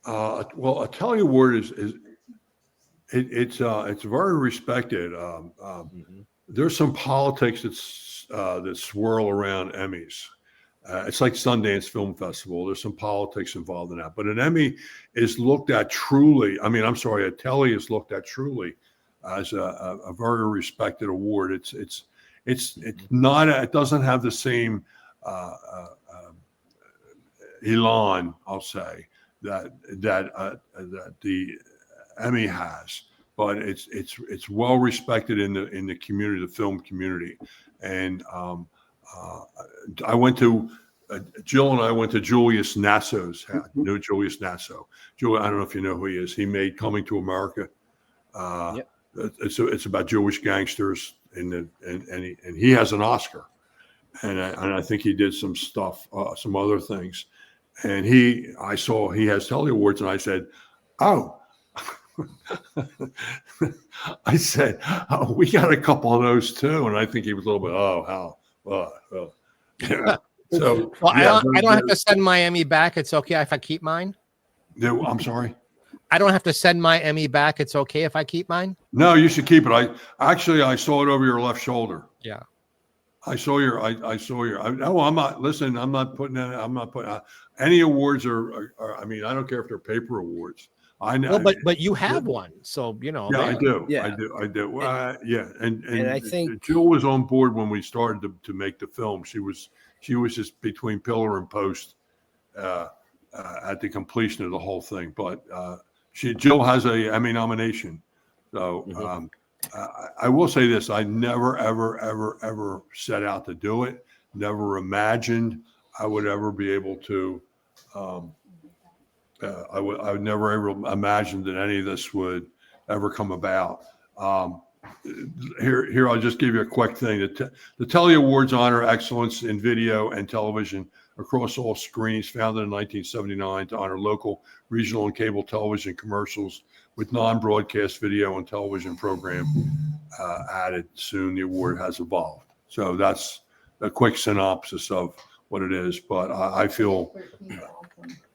S9: Well, a Telly Award it's very respected. There's some politics that swirl around Emmys. It's like Sundance Film Festival. There's some politics involved in that. But an Emmy is looked at truly. A Telly is looked at truly as a very respected award. It's not. It doesn't have the same elan, I'll say, that the Emmy has. But it's well respected in the community, the film community, and I went to Jill and I went to Julius Nasso's house. You know Julius Nasso. Julius, I don't know if you know who he is. He made Coming to America.
S6: Yep.
S9: It's about Jewish gangsters, and he has an Oscar, and I think he did some stuff, some other things, and I saw he has Telly Awards, and I said, oh. I said, oh, we got a couple of those too, and I think he was a little bit, yeah. So,
S8: well,
S9: yeah,
S8: I don't have to send my Emmy back. It's okay if I keep mine.
S9: I'm sorry.
S8: I don't have to send my Emmy back. It's okay if I keep mine.
S9: No, you should keep it. I saw it over your left shoulder.
S8: Yeah.
S9: I saw your. No, I'm not. Listen, I'm not putting any awards are. I mean, I don't care if they're paper awards. I know,
S8: but you have one, so you know.
S9: Yeah, I do.
S6: Yeah.
S9: I do. Yeah, and
S6: I think
S9: Jill was on board when we started to make the film. She was just between pillar and post at the completion of the whole thing. But Jill has a Emmy nomination. So I will say this: I never, ever set out to do it. Never imagined I would ever be able to. I would never ever imagine that any of this would ever come about. Here, I'll just give you a quick thing. The Telly Awards honor excellence in video and television across all screens, founded in 1979 to honor local, regional, and cable television commercials with non-broadcast video and television program added. Soon the award has evolved. So that's a quick synopsis of what it is. But I feel,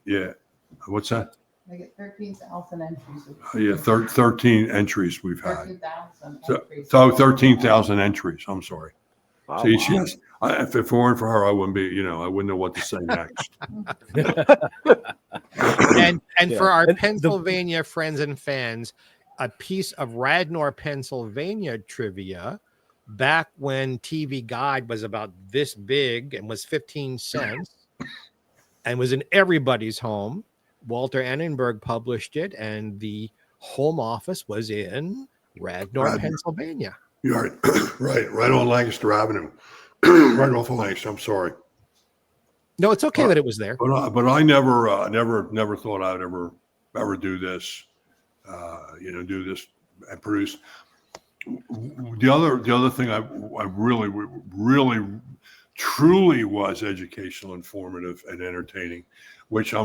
S9: yeah. What's that?
S10: I get 13,000 entries.
S9: Yeah, 13 entries we've had.
S10: 13,000 entries.
S9: So 13,000 entries. I'm sorry.
S7: Wow,
S9: See,
S7: wow.
S9: yes. If it weren't for her, I wouldn't be. I wouldn't know what to say next.
S8: And for our Pennsylvania friends and fans, a piece of Radnor, Pennsylvania trivia. Back when TV Guide was about this big and was 15 cents and was in everybody's home, Walter Annenberg published it, and the home office was in Radnor, Pennsylvania.
S9: You're right on Lancaster Avenue, right off of Lancaster. I'm sorry.
S8: No, it's okay that it was there.
S9: But I never thought I'd ever do this. Do this and produce. The other thing I really truly was educational, informative, and entertaining, which I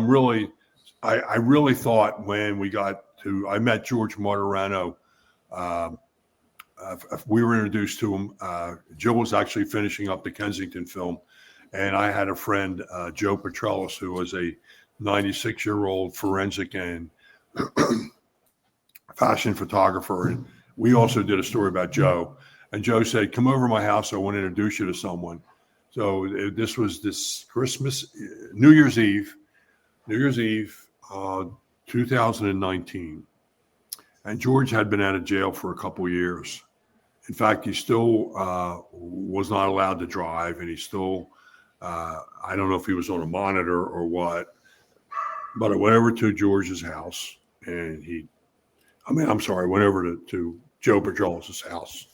S9: really thought when I met George Martirano. We were introduced to him. Joe was actually finishing up the Kensington film, and I had a friend, Joe Petrellis, who was a 96-year-old forensic and fashion photographer. And we also did a story about Joe. And Joe said, "Come over to my house. I want to introduce you to someone." So this was this Christmas, New Year's Eve, 2019. And George had been out of jail for a couple of years. In fact, he still was not allowed to drive, and he still, I don't know if he was on a monitor or what, but I went over to George's house, and went over to Joe Petrellis' house,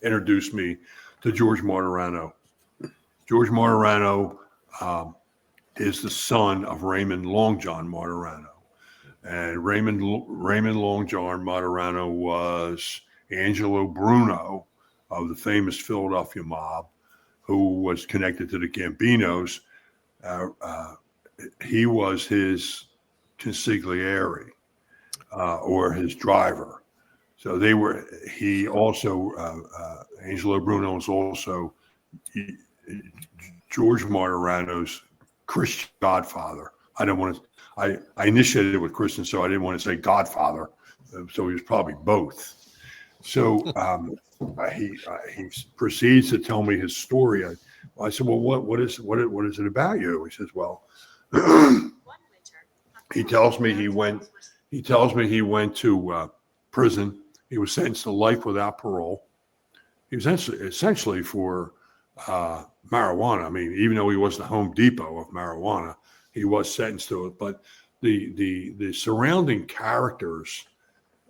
S9: introduced me to George Martirano. George Martirano is the son of Raymond Long John Martirano. And Raymond Long John Martirano was Angelo Bruno of the famous Philadelphia mob, who was connected to the Gambinos. He was his consigliere, or his driver. So Angelo Bruno was also George Martirano's Christian godfather. I initiated it with Christian, so I didn't want to say godfather. So he was probably both. So he proceeds to tell me his story. I said, "Well, what is it about you?" He says, "Well," he tells me he went to prison. He was sentenced to life without parole. He was essentially for marijuana. I mean, even though he was the Home Depot of marijuana, he was sentenced to it. But the surrounding characters,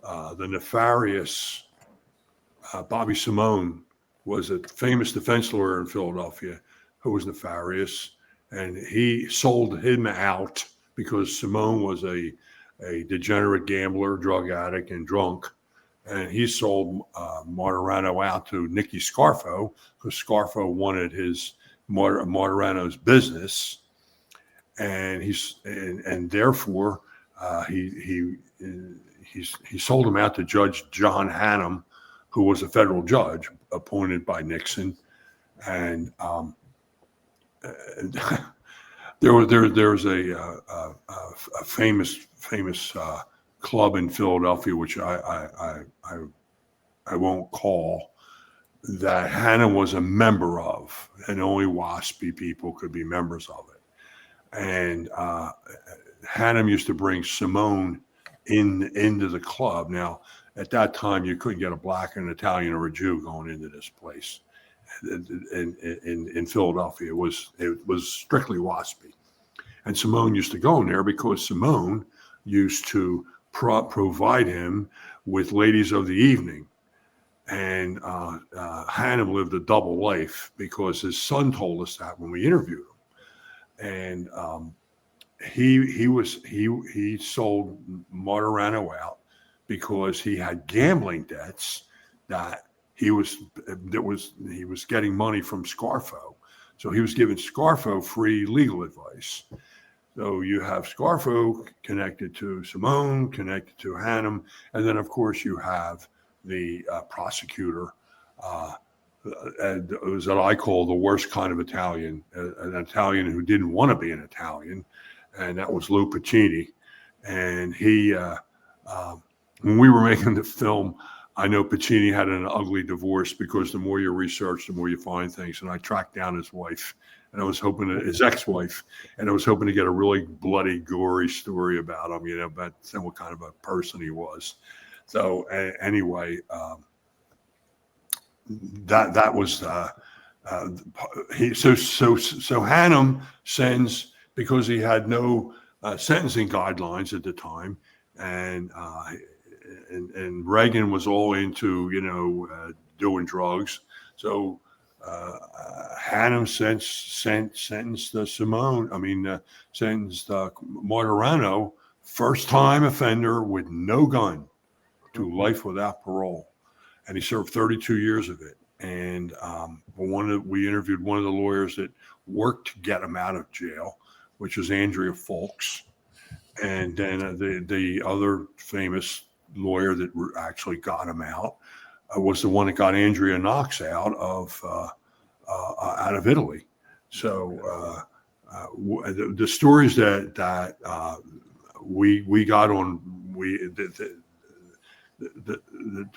S9: the nefarious Bobby Simone was a famous defense lawyer in Philadelphia who was nefarious, and he sold him out because Simone was a degenerate gambler, drug addict, and drunk. And he sold Martirano out to Nicky Scarfo because Scarfo wanted his Martirano's business, and therefore he sold him out to Judge John Hannum, who was a federal judge appointed by Nixon, and there's a famous club in Philadelphia, which I won't call, that Hannum was a member of, and only WASPy people could be members of it. And Hannum used to bring Simone into the club. Now, at that time, you couldn't get a black, an Italian, or a Jew going into this place. In Philadelphia, it was strictly WASPy. And Simone used to go in there because Simone used to provide him with ladies of the evening. And Hannum lived a double life because his son told us that when we interviewed him. And he sold Martirano out because he had gambling debts that he was getting money from Scarfo. So he was giving Scarfo free legal advice. So you have Scarfo connected to Simone, connected to Hannum, and then of course you have the prosecutor, that I call the worst kind of Italian, an Italian who didn't want to be an Italian, and that was Lou Pacini. And he, when we were making the film, I know Pacini had an ugly divorce because the more you research, the more you find things. And I tracked down his wife, and I was hoping his ex-wife, and I was hoping to get a really bloody, gory story about him, about what kind of a person he was. So anyway, that was so Hannum sends, because he had no sentencing guidelines at the time, and Reagan was all into doing drugs. So Hannum sentenced Martirano, first time offender with no gun, to life without parole, and he served 32 years of it. And we interviewed one of the lawyers that worked to get him out of jail, which was Andrea Folks, and then the other famous lawyer that actually got him out was the one that got Andrea Knox out of Italy. So the stories that we got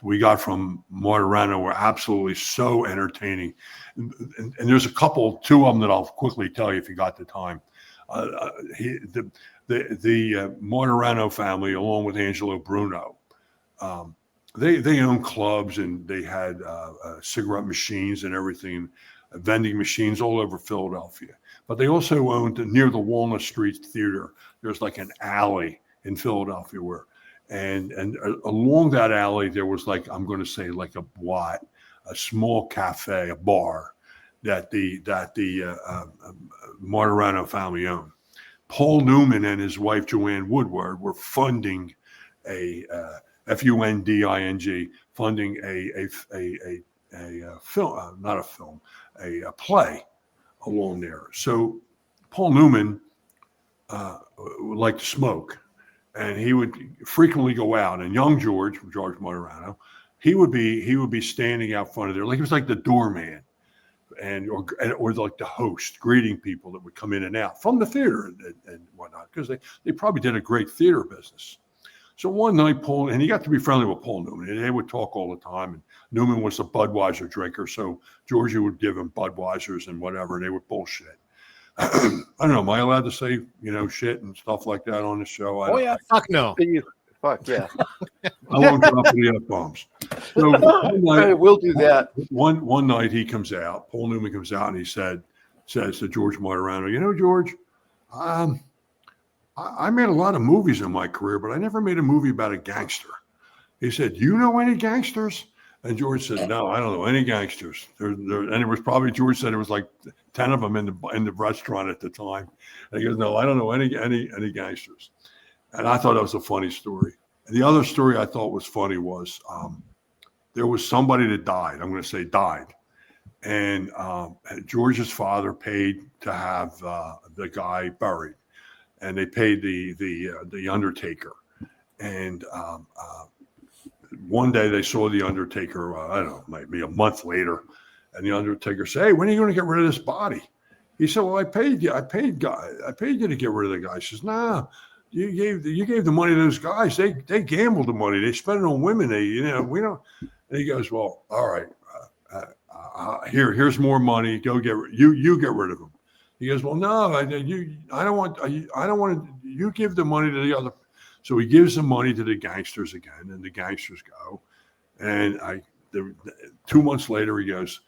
S9: we got from Martirano were absolutely so entertaining, and there's two of them that I'll quickly tell you if you got the time. The Martirano family, along with Angelo Bruno, they owned clubs, and they had cigarette machines and everything, vending machines all over Philadelphia. But they also owned, near the Walnut Street Theater, there's like an alley in Philadelphia where, and along that alley there was I'm going to say a small cafe, a bar that the Martirano family owned. Paul Newman and his wife Joanne Woodward were funding a FUNDING, funding a film, not a film, a play along there. So Paul Newman liked to smoke, and he would frequently go out. And young George Martirano, he would be standing out front of there, he was like the doorman, or like the host, greeting people that would come in and out from the theater and whatnot, because they probably did a great theater business. So one night, and he got to be friendly with Paul Newman, and they would talk all the time. And Newman was a Budweiser drinker, so Georgie would give him Budweisers and whatever, and they would bullshit. I don't know. Am I allowed to say, shit and stuff like that on the show?
S8: Fuck no.
S7: Fuck yeah.
S9: I won't drop any F-bombs. So
S7: we'll do that.
S9: One night he comes out, Paul Newman comes out, and he says to George Martirano, George, I made a lot of movies in my career, but I never made a movie about a gangster. He said, you know any gangsters? And George said, no, I don't know any gangsters. And it was probably, George said it was like 10 of them in the restaurant at the time. And he goes, no, I don't know any gangsters. And I thought that was a funny story. And the other story I thought was funny was there was somebody that died. I'm going to say died. And George's father paid to have the guy buried. And they paid the undertaker. And one day they saw the undertaker, I don't know, maybe a month later. And the undertaker said, hey, when are you going to get rid of this body? He said, well, I paid you to get rid of the guy. He says, nah, you gave the money to those guys. They gambled the money. They spent it on women. We don't. And he goes, well, all right, here's more money. Go you get rid of him. He goes, well, no, I don't want to. You give the money to the other. So he gives the money to the gangsters again, and the gangsters go. And 2 months later, he goes,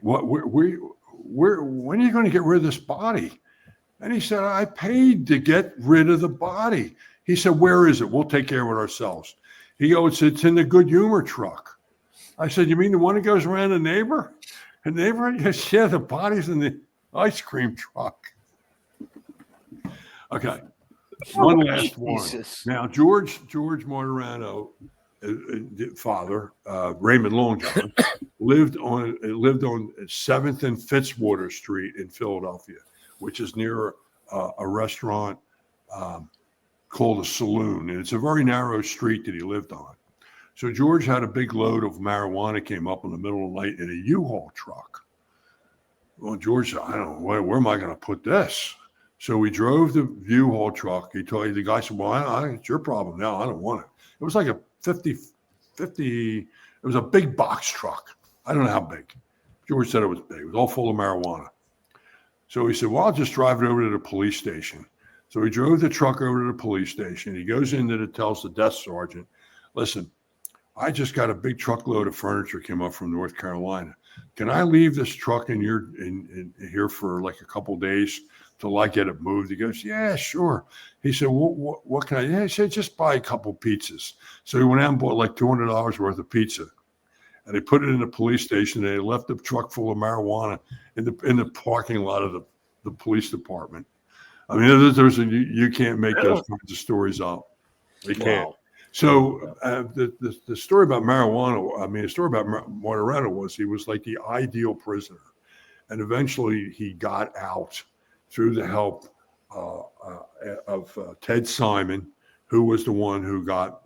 S9: when are you going to get rid of this body? And he said, I paid to get rid of the body. He said, where is it? We'll take care of it ourselves. He goes, it's in the good humor truck. I said, you mean the one that goes around the neighbor? The neighbor? Yeah, the body's in the ice cream truck. Okay. One last one. Now, George Martirano, father, Raymond Longjohn, lived on 7th and Fitzwater Street in Philadelphia, which is near a restaurant called a Saloon, and it's a very narrow street that he lived on. So George had a big load of marijuana came up in the middle of the night in a U-Haul truck. Well, George said, I don't know, where am I going to put this? So we drove the U-Haul truck. The guy said, well, it's your problem now. I don't want it. It was like a 50, it was a big box truck. I don't know how big. George said it was big. It was all full of marijuana. So he said, well, I'll just drive it over to the police station. So he drove the truck over to the police station. He goes in there and tells the desk sergeant, listen, I just got a big truckload of furniture came up from North Carolina. Can I leave this truck in here for like a couple days till I get it moved? He goes, yeah, sure. He said, what can I do? He said, just buy a couple pizzas. So he went out and bought like $200 worth of pizza. And they put it in the police station. They left the truck full of marijuana in the parking lot of the police department. I mean, you can't make those kinds of stories up. You can't. So the story about marijuana, the story about Martirano was he was like the ideal prisoner. And eventually he got out through the help of Ted Simon, who was the one who got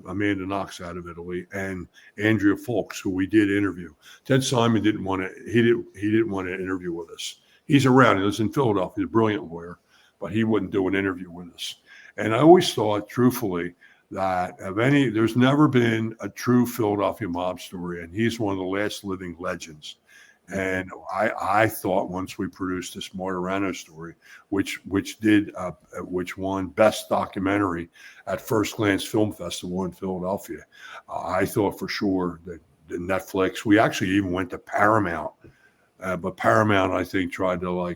S9: Amanda Knox out of Italy, and Andrea Folks, who we did interview. Ted Simon didn't want to interview with us. He's around. He lives in Philadelphia. He's a brilliant lawyer, but he wouldn't do an interview with us. And I always thought, truthfully, that there's never been a true Philadelphia mob story, and he's one of the last living legends. And I thought once we produced this Martirano story, which won Best Documentary at First Glance Film Festival in Philadelphia, I thought for sure that Netflix. We actually even went to Paramount, but Paramount I think tried to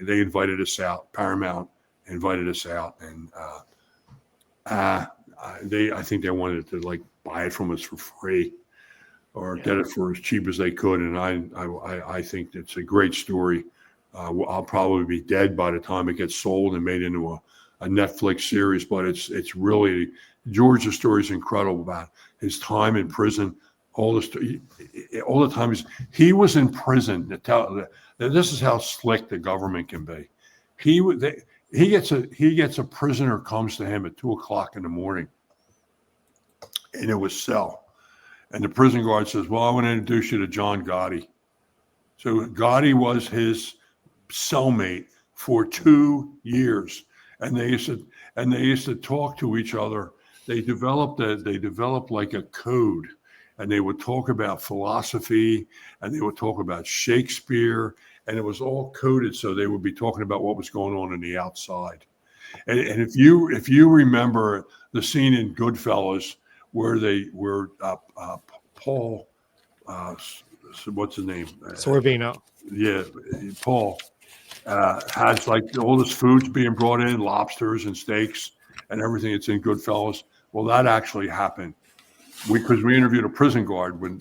S9: they invited us out. Paramount invited us out, and I think they wanted to buy it from us for free, or get it for as cheap as they could. And I think it's a great story. I'll probably be dead by the time it gets sold and made into a Netflix series. But it's really, George's story is incredible about his time in prison. All the time he was in prison. This is how slick the government can be. He gets a prisoner comes to him at 2:00 in the morning in his cell. And the prison guard says, well, I want to introduce you to John Gotti. So Gotti was his cellmate for 2 years. And they used to talk to each other. They developed like a code, and they would talk about philosophy, and they would talk about Shakespeare, and it was all coded. So they would be talking about what was going on the outside. And if you remember the scene in Goodfellas, where Paul, what's his name?
S8: Sorvino.
S9: Yeah, Paul has all this food's being brought in, lobsters and steaks and everything. It's in Goodfellas. Well, that actually happened because we interviewed a prison guard when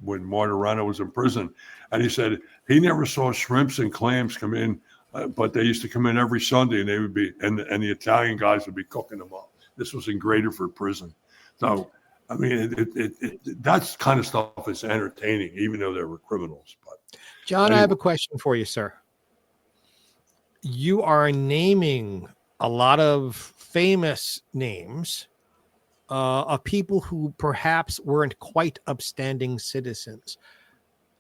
S9: Martirano was in prison, and he said he never saw shrimps and clams come in, but they used to come in every Sunday, and they would be and the Italian guys would be cooking them up. This was in Graterford prison. So, I mean, that kind of stuff is entertaining, even though they were criminals. But
S8: John, anyway. I have a question for you, sir. You are naming a lot of famous names of people who perhaps weren't quite upstanding citizens.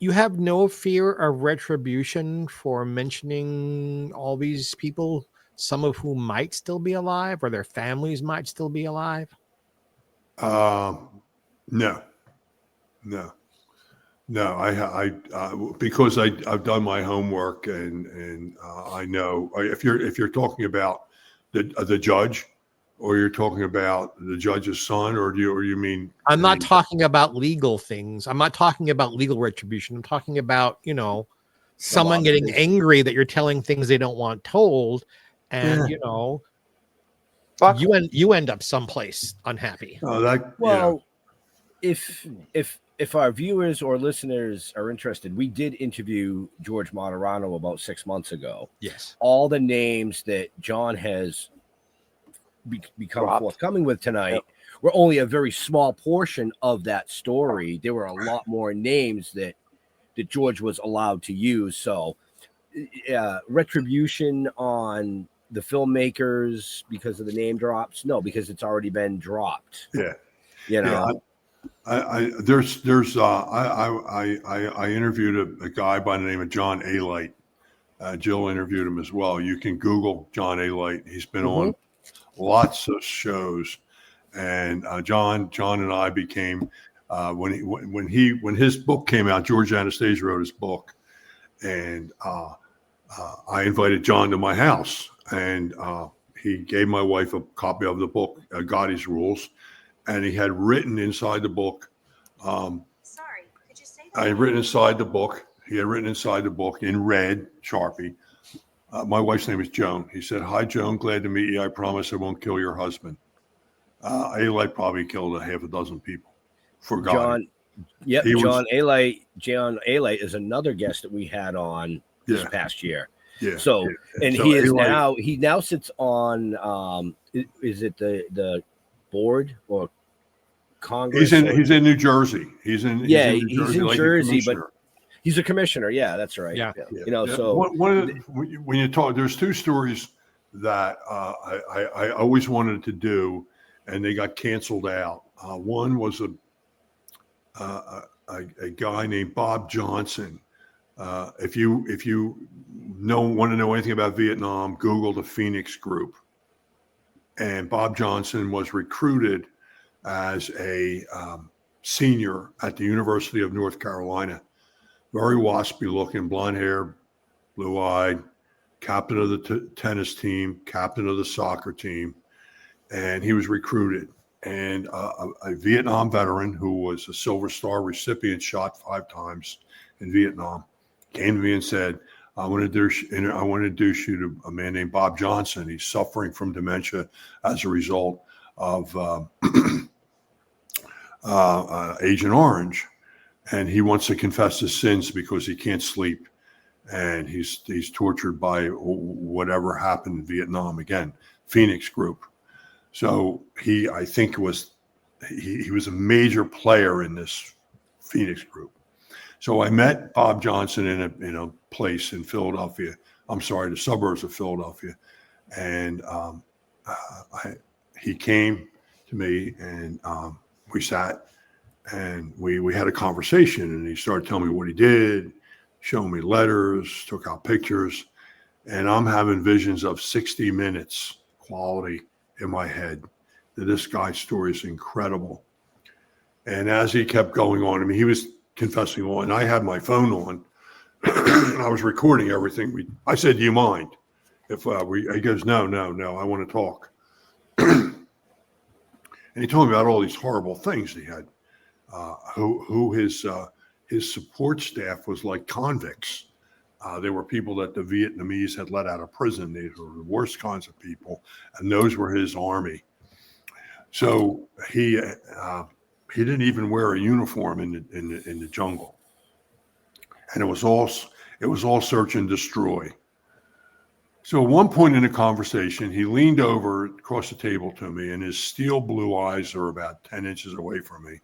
S8: You have no fear of retribution for mentioning all these people, some of whom might still be alive, or their families might still be alive?
S9: No. I because I've done my homework and I know if you're talking about the judge, or you're talking about the judge's son, or you mean?
S8: I'm not talking about legal things. I'm not talking about legal retribution. I'm talking about someone getting angry that you're telling things they don't want told, and
S7: Buck,
S8: you end up someplace unhappy.
S6: Well, if our viewers or listeners are interested, we did interview George Moderano about 6 months ago.
S8: Yes.
S6: All the names that John has become forthcoming with tonight were only a very small portion of that story. There were a lot more names that George was allowed to use. So retribution on the filmmakers because of the name drops? No, because it's already been dropped.
S9: Yeah.
S6: You know.
S9: I interviewed a guy by the name of John Light. Jill interviewed him as well. You can Google John Light. He's been on lots of shows, and John and I became when his book came out. George Anastasia wrote his book, and I invited John to my house, and he gave my wife a copy of the book, Gotti's Rules. And he had written inside the book. Sorry, could you say that? I had written inside the book. He had written inside the book in red Sharpie. My wife's name is Joan. He said, "Hi, Joan. Glad to meet you. I promise I won't kill your husband." Light probably killed a half a dozen people. For God.
S6: John. Yep. John Light is another guest that we had on this past year.
S9: Yeah.
S6: So and so he is he now sits on. Is it the board or Congress?
S9: He's in New Jersey. He's in
S6: Jersey, but he's a commissioner. Yeah, that's right.
S8: Yeah.
S6: You know, so
S9: when you talk, there's two stories that I always wanted to do, and they got canceled out. One was a guy named Bob Johnson. If you want to know anything about Vietnam, Google the Phoenix Group. And Bob Johnson was recruited as a senior at the University of North Carolina. Very waspy looking, blonde hair, blue eyed, captain of the tennis team, captain of the soccer team. And he was recruited. And a Vietnam veteran who was a Silver Star recipient, shot 5 times in Vietnam, came to me and said, I want to introduce you to a man named Bob Johnson. He's suffering from dementia as a result of Agent Orange, and he wants to confess his sins because he can't sleep, and he's tortured by whatever happened in Vietnam. Again, Phoenix Group. So I think he was a major player in this Phoenix Group. So I met Bob Johnson in a place in Philadelphia. I'm sorry, the suburbs of Philadelphia. And he came to me, and we sat and we had a conversation, and he started telling me what he did, showing me letters, took out pictures, and I'm having visions of 60 Minutes quality in my head. This guy's story is incredible. And as he kept going on, I mean, he was confessing on, and I had my phone on, and I was recording everything. I said, "Do you mind if he goes, no, I want to talk." And he told me about all these horrible things he had, who his support staff was like convicts. They were people that the Vietnamese had let out of prison. These were the worst kinds of people, and those were his army. So he didn't even wear a uniform in the jungle, and it was all search and destroy. So at one point in the conversation, he leaned over across the table to me, and his steel blue eyes are about 10 inches away from me,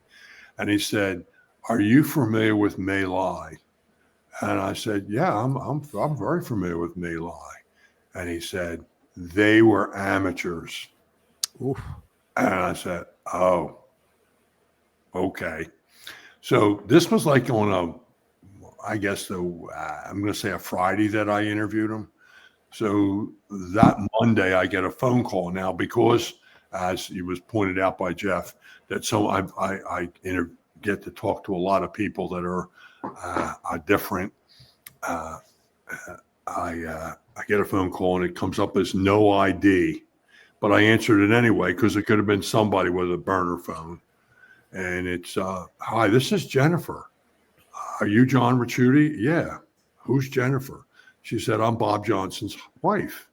S9: and he said, "Are you familiar with My Lai?" And I said, "Yeah, I'm very familiar with My Lai." And he said, "They were amateurs." Oof. And I said, "Oh. Okay." So this was like on I'm going to say a Friday that I interviewed him. So that Monday I get a phone call now because, as it was pointed out by Jeff, that I get to talk to a lot of people that are different. I get a phone call and it comes up as no ID, but I answered it anyway because it could have been somebody with a burner phone. And it's, "Hi, this is Jennifer. Are you Jhn Ricciutti?" "Yeah." "Who's Jennifer?" She said, "I'm Bob Johnson's wife."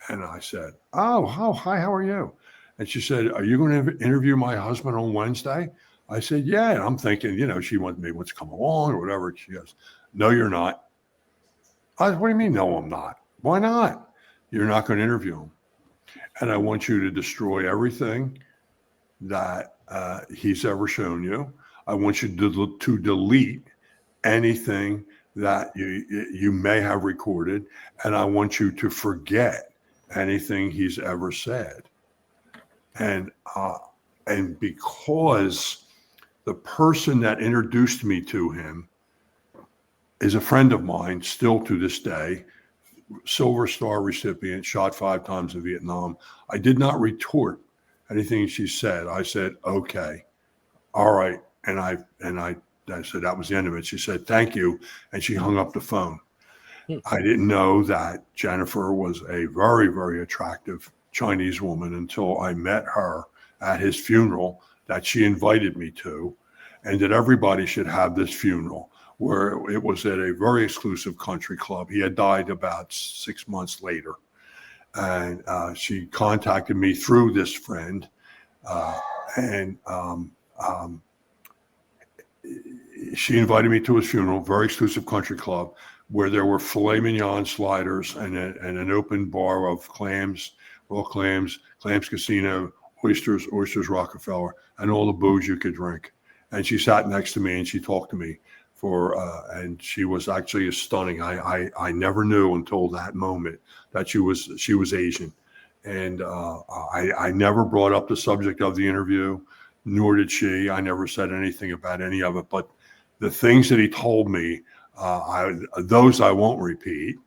S9: And I said, oh, hi, how are you? And she said, are you going to interview my husband on Wednesday? I said, yeah. And I'm thinking, she wants to come along or whatever. She goes, no, you're not. I said, what do you mean? No, I'm not. Why not? You're not going to interview him. And I want you to destroy everything that he's ever shown you. I want you to delete anything that you may have recorded. And I want you to forget anything he's ever said. And because the person that introduced me to him is a friend of mine still to this day, Silver Star recipient, shot 5 times in Vietnam, I did not retort anything she said. I said, okay, all right. And I said, that was the end of it. She said, thank you. And she hung up the phone. I didn't know that Jennifer was a very, very attractive Chinese woman until I met her at his funeral that she invited me to, and that everybody should have this funeral, where it was at a very exclusive country club. He had died about 6 months later. And she contacted me through this friend. She invited me to his funeral, very exclusive country club, where there were filet mignon sliders and an open bar of clams, raw clams, Clams Casino, oysters Rockefeller, and all the booze you could drink. And she sat next to me and she talked to me and she was actually stunning. I never knew until that moment that she was Asian. And I never brought up the subject of the interview, nor did she. I never said anything about any of it. But the things that he told me, those I won't repeat,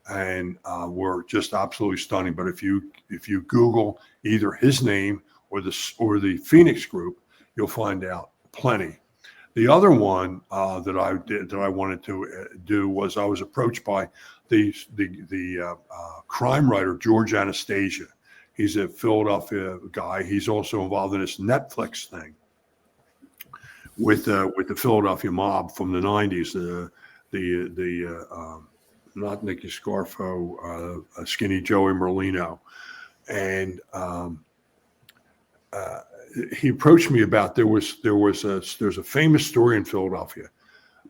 S9: and were just absolutely stunning. But if you Google either his name or the Phoenix Group, you'll find out plenty. The other one that I wanted to do was I was approached by the crime writer George Anastasia. He's a Philadelphia guy. He's also involved in this Netflix thing with the Philadelphia mob from the 90s. Not Nicky Scarfo, Skinny Joey Merlino, and he approached me about there's a famous story in Philadelphia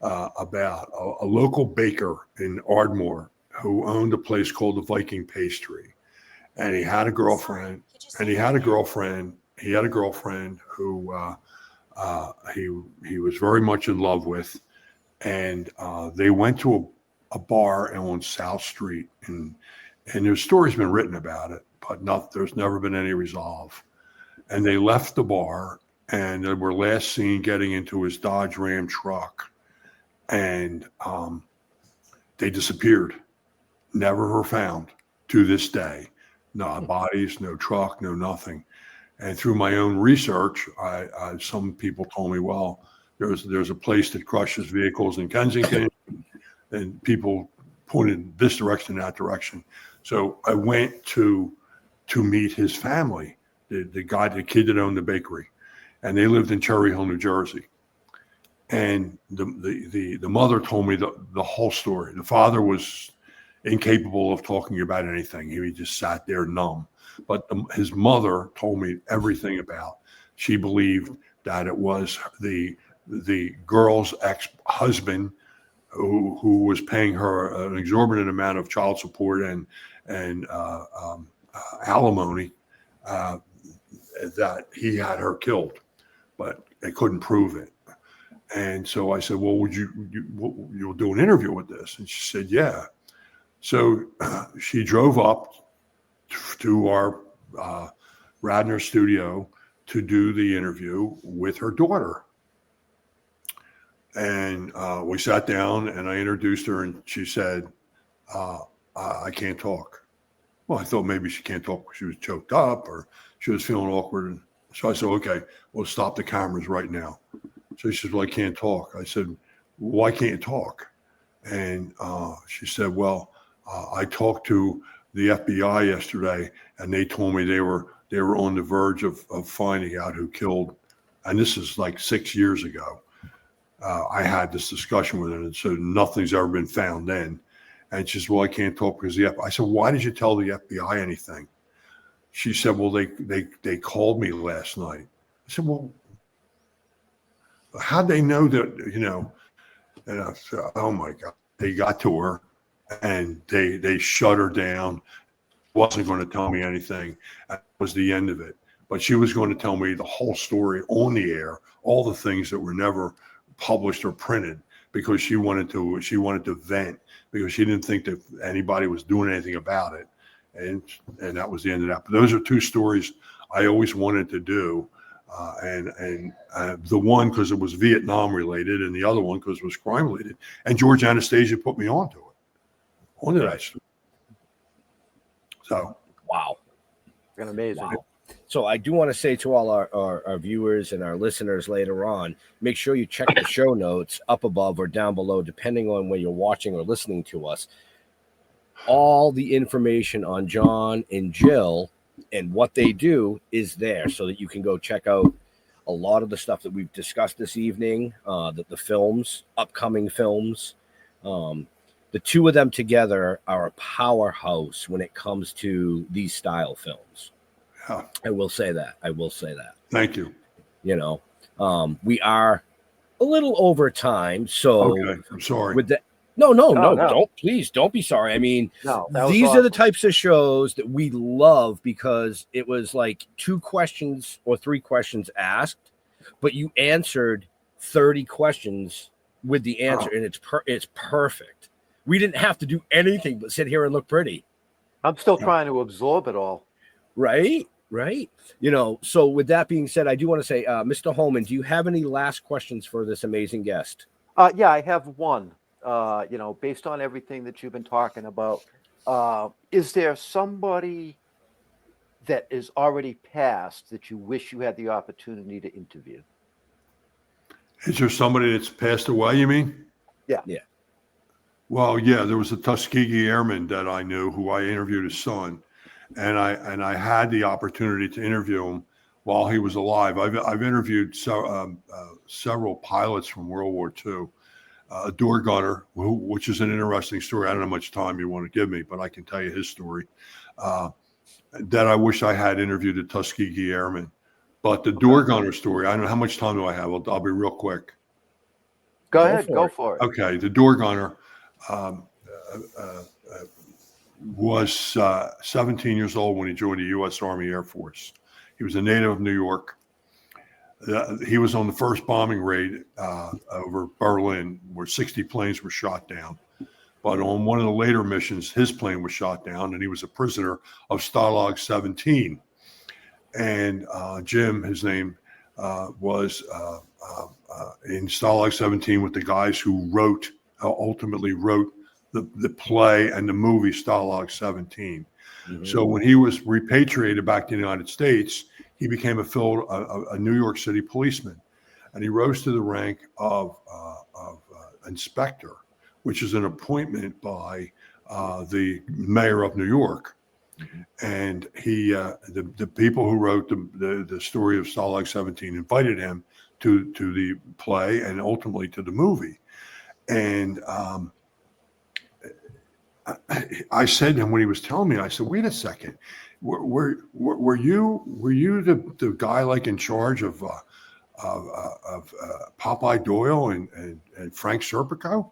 S9: about a local baker in Ardmore who owned a place called the Viking Pastry, and he had a girlfriend who he was very much in love with, and they went to a bar on South Street, and there's stories been written about it, but there's never been any resolve. And they left the bar, and they were last seen getting into his Dodge Ram truck, and they disappeared, never were found to this day. No bodies, no truck, no nothing. And through my own research, some people told me, well, there's a place that crushes vehicles in Kensington, and people pointed this direction, that direction. So I went to meet his family, the kid that owned the bakery, and they lived in Cherry Hill, New Jersey. And the mother told me the whole story. The father was incapable of talking about anything. He just sat there numb. But his mother told me everything about. She believed that it was the girl's ex-husband who was paying her an exorbitant amount of child support and alimony, that he had her killed, but they couldn't prove it. And so I said, well, would you'll do an interview with this? And she said, yeah. So she drove up to our Radnor studio to do the interview with her daughter. And we sat down and I introduced her, and she said, I can't talk. Well, I thought maybe she can't talk because she was choked up or she was feeling awkward. And so I said, okay, we'll stop the cameras right now. So she said, well, I can't talk. I said, why can't you talk? And she said, well, I talked to the FBI yesterday, and they told me they were on the verge of finding out who killed. And this is like 6 years ago. I had this discussion with her, and so nothing's ever been found then. And she says, well, I can't talk because I said, why did you tell the FBI anything? She said, well, they called me last night. I said, well, how'd they know that, you know? And I said, oh my God, they got to her and they shut her down. Wasn't going to tell me anything. That was the end of it. But she was going to tell me the whole story on the air, all the things that were never published or printed, because she wanted to vent, because she didn't think that anybody was doing anything about it. And that was the end of that. But those are two stories I always wanted to do. And the one because it was Vietnam related, and the other one because it was crime related. And George Anastasia put me onto that story. So
S6: wow,
S7: amazing.
S6: Wow. So I do want to say to all our viewers and our listeners later on, make sure you check the show notes up above or down below, depending on where you're watching or listening to us. All the information on John and Jill and what they do is there, so that you can go check out a lot of the stuff that we've discussed this evening, the films, upcoming films. The two of them together are a powerhouse when it comes to these style films.
S9: Yeah.
S6: I will say that.
S9: Thank you.
S6: You know, we are a little over time, so
S9: okay. I'm sorry.
S6: With that, no, don't be sorry. I mean, these are the types of shows that we love, because it was like 2 questions or 3 questions asked, but you answered 30 questions with the answer, and it's perfect. We didn't have to do anything but sit here and look pretty.
S7: I'm still trying to absorb it all.
S6: Right. You know, so with that being said, I do want to say, Mr. Holman, do you have any last questions for this amazing guest?
S7: Yeah, I have one. You know, based on everything that you've been talking about, is there somebody that is already passed that you wish you had the opportunity to interview?
S9: Is there somebody that's passed away, you mean?
S7: Yeah.
S9: Well, yeah, there was a Tuskegee Airman that I knew who I interviewed his son, and I had the opportunity to interview him while he was alive. I've interviewed several pilots from World War II, a door gunner, which is an interesting story. I don't know how much time you want to give me, but I can tell you his story. That I wish I had interviewed a Tuskegee Airman. But the door gunner story, I don't know how much time do I have. I'll be real quick.
S7: Go ahead, go for it.
S9: Okay, the door gunner was 17 years old when he joined the U.S. Army Air Force. He was a native of New York. He was on the first bombing raid over Berlin, where 60 planes were shot down. But on one of the later missions, his plane was shot down, and he was a prisoner of Stalag 17. And Jim, his name, was in Stalag 17 with the guys who ultimately wrote the play and the movie Stalag 17. Mm-hmm. So when he was repatriated back to the United States, he became a New York City policeman, and he rose to the rank of inspector, which is an appointment by the mayor of New York. Mm-hmm. And he, the people who wrote the story of Stalag 17 invited him to the play and ultimately to the movie. And I said to him when he was telling me, I said, "Wait a second, were you the guy like in charge of Popeye Doyle and Frank Serpico?"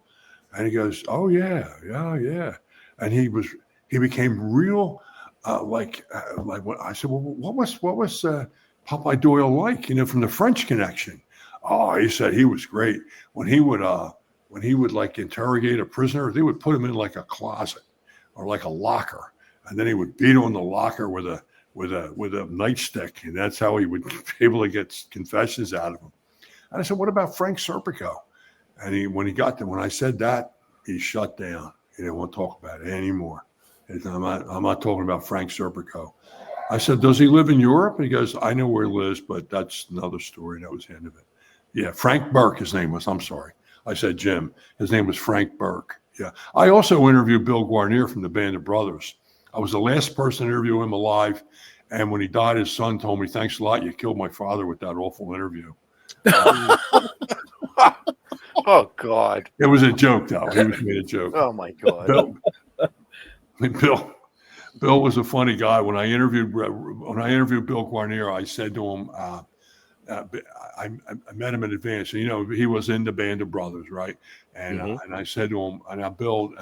S9: And he goes, "Oh yeah." And he became real like what I said. Well, what was Popeye Doyle like? You know, from the French Connection. Oh, he said he was great when he would like interrogate a prisoner. They would put him in like a closet or like a locker, and then he would beat on the locker with a nightstick, and that's how he would be able to get confessions out of him. And I said, "What about Frank Serpico?" And when I said that, he shut down. He didn't want to talk about it anymore. I'm not talking about Frank Serpico. I said, "Does he live in Europe?" And he goes, "I know where he lives, but that's another story." That was the end of it. Yeah, Frank Burke, his name was. I'm sorry. I said Jim. His name was Frank Burke. Yeah. I also interviewed Bill Guarnier from the Band of Brothers. I was the last person to interview him alive. And when he died, his son told me, "Thanks a lot. You killed my father with that awful interview."
S7: Oh God.
S9: It was a joke, though. He was made a joke.
S7: Oh my God.
S9: Bill was a funny guy. When I interviewed Bill Guarnier, I said to him, I met him in advance. And, you know, he was in the Band of Brothers, right? And and I said to him, and Bill,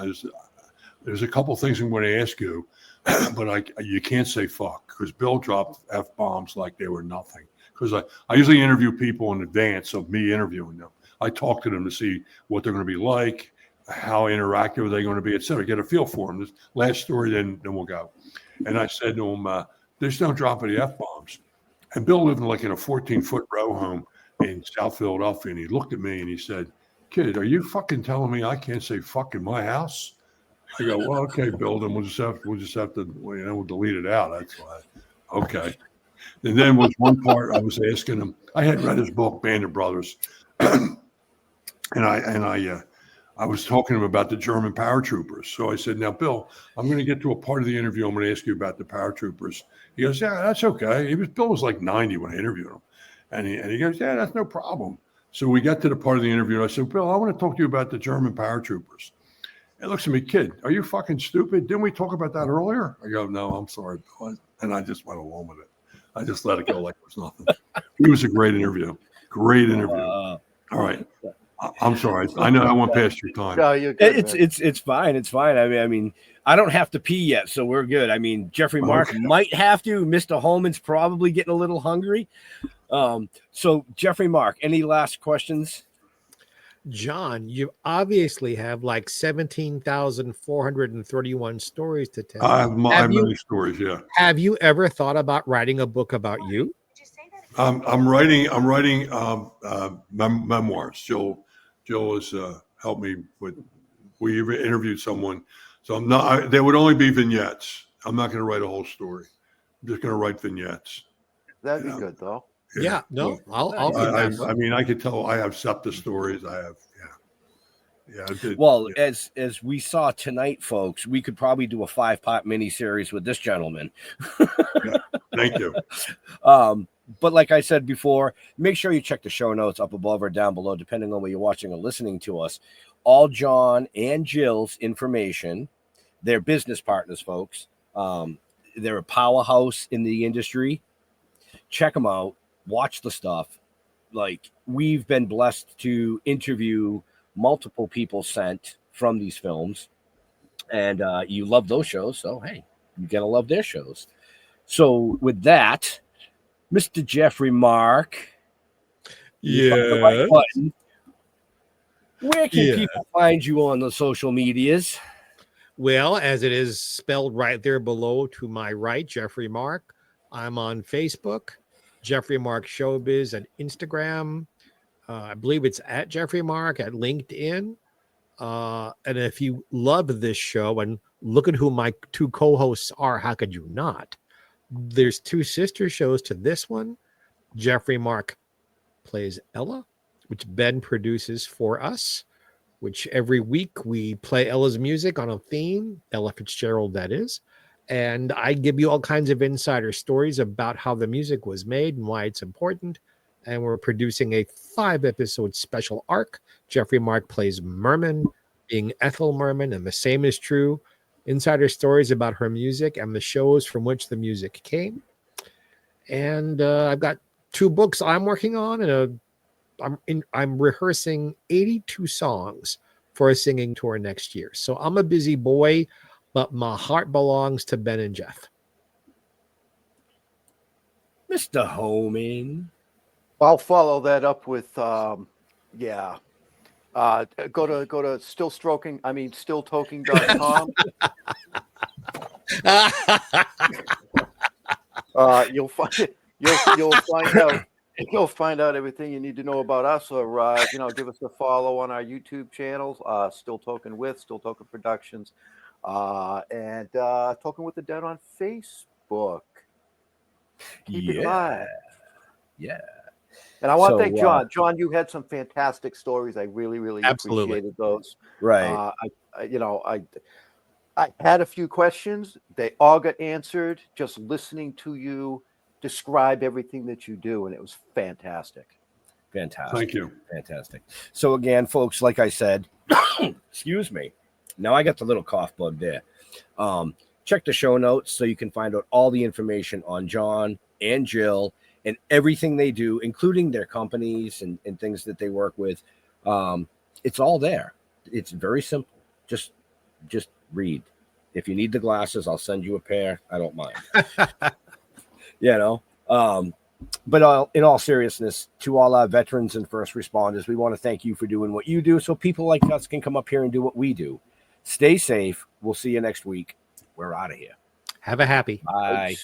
S9: there's a couple things I'm going to ask you, but you can't say fuck, because Bill dropped F-bombs like they were nothing. Because I usually interview people in advance of me interviewing them. I talk to them to see what they're going to be like, how interactive are they going to be, et cetera. Get a feel for them. This last story, then we'll go. And I said to him, there's no drop of the F-bombs. And Bill lived in a 14-foot row home in South Philadelphia. And he looked at me and he said, kid, are you fucking telling me I can't say fuck in my house? I go, well, okay, Bill, then we'll just have to, we'll delete it out. That's why. Okay. And then was one part I was asking him, I had read his book, Band of Brothers. and I was talking to him about the German paratroopers. So I said, now, Bill, I'm going to get to a part of the interview. I'm going to ask you about the paratroopers. He goes, yeah, that's okay. Bill was like 90 when I interviewed him. And he goes, yeah, that's no problem. So we got to the part of the interview. And I said, Bill, I want to talk to you about the German paratroopers. He looks at me, kid, are you fucking stupid? Didn't we talk about that earlier? I go, no, I'm sorry, Bill. And I just went along with it. I just let it go like it was nothing. He was a great interview. Great interview. All right. I'm sorry. I know I went past your time.
S7: No, you're good,
S6: it's fine. It's fine. I mean, I don't have to pee yet, so we're good. I mean, Jeffrey Mark might have to. Mr. Holman's probably getting a little hungry. So Jeffrey Mark, any last questions?
S8: John, you obviously have like 17,431 stories to tell.
S9: I have many stories. Yeah.
S8: Have you ever thought about writing a book about you?
S9: I'm writing memoirs. Jill has helped me with. We interviewed someone, so I'm not. There would only be vignettes. I'm not going to write a whole story. I'm just going to write vignettes.
S7: That'd be good, though.
S8: Yeah. No, I'll
S9: I mean, I could tell. I have SEPTA stories. I have.
S6: Well, as we saw tonight, folks, we could probably do a 5-part miniseries with this gentleman.
S9: Thank you.
S6: But like I said before, make sure you check the show notes up above or down below, depending on where you're watching or listening to us. All John and Jill's information, they're business partners, folks. They're a powerhouse in the industry. Check them out. Watch the stuff. Like, we've been blessed to interview multiple people sent from these films. And you love those shows, so hey, you're going to love their shows. So with that, Mr. Jeffrey Mark.
S8: Yeah.
S6: Where can people find you on the social medias?
S8: Well, as it is spelled right there below to my right, Jeffrey Mark. I'm on Facebook, Jeffrey Mark Showbiz, and Instagram. I believe it's at Jeffrey Mark at LinkedIn. And if you love this show and look at who my two co-hosts are, how could you not? There's two sister shows to this one. Jeffrey Mark plays Ella, which Ben produces for us, which every week we play Ella's music on a theme, Ella Fitzgerald, that is. And I give you all kinds of insider stories about how the music was made and why it's important. And we're producing a 5-episode special arc. Jeffrey Mark plays Merman, being Ethel Merman, and the same is true. Insider stories about her music and the shows from which the music came. And I've got 2 books I'm working on, and I'm rehearsing 82 songs for a singing tour next year. So I'm a busy boy, but my heart belongs to Ben and Jeff.
S6: Mr. Holman.
S7: I'll follow that up with go to stilltoking.com. You'll find out everything you need to know about us, or give us a follow on our YouTube channels, Still Toking with Still Toking Productions, and Toking with the Dead on Facebook. Keep it live.
S6: Yeah.
S7: And I want to thank John. John, you had some fantastic stories. I really, really appreciated those.
S6: Right.
S7: I had a few questions. They all got answered just listening to you describe everything that you do, and it was fantastic.
S6: Fantastic.
S9: Thank you.
S6: Fantastic. So again, folks, like I said, excuse me. Now I got the little cough bug there. Check the show notes so you can find out all the information on John and Jill and everything they do, including their companies and things that they work with. It's all there. It's very simple. Just read. If you need the glasses, I'll send you a pair. I don't mind. But in all seriousness, to all our veterans and first responders, we want to thank you for doing what you do so people like us can come up here and do what we do. Stay safe. We'll see you next week. We're out of here.
S8: Have a happy.
S6: Bye.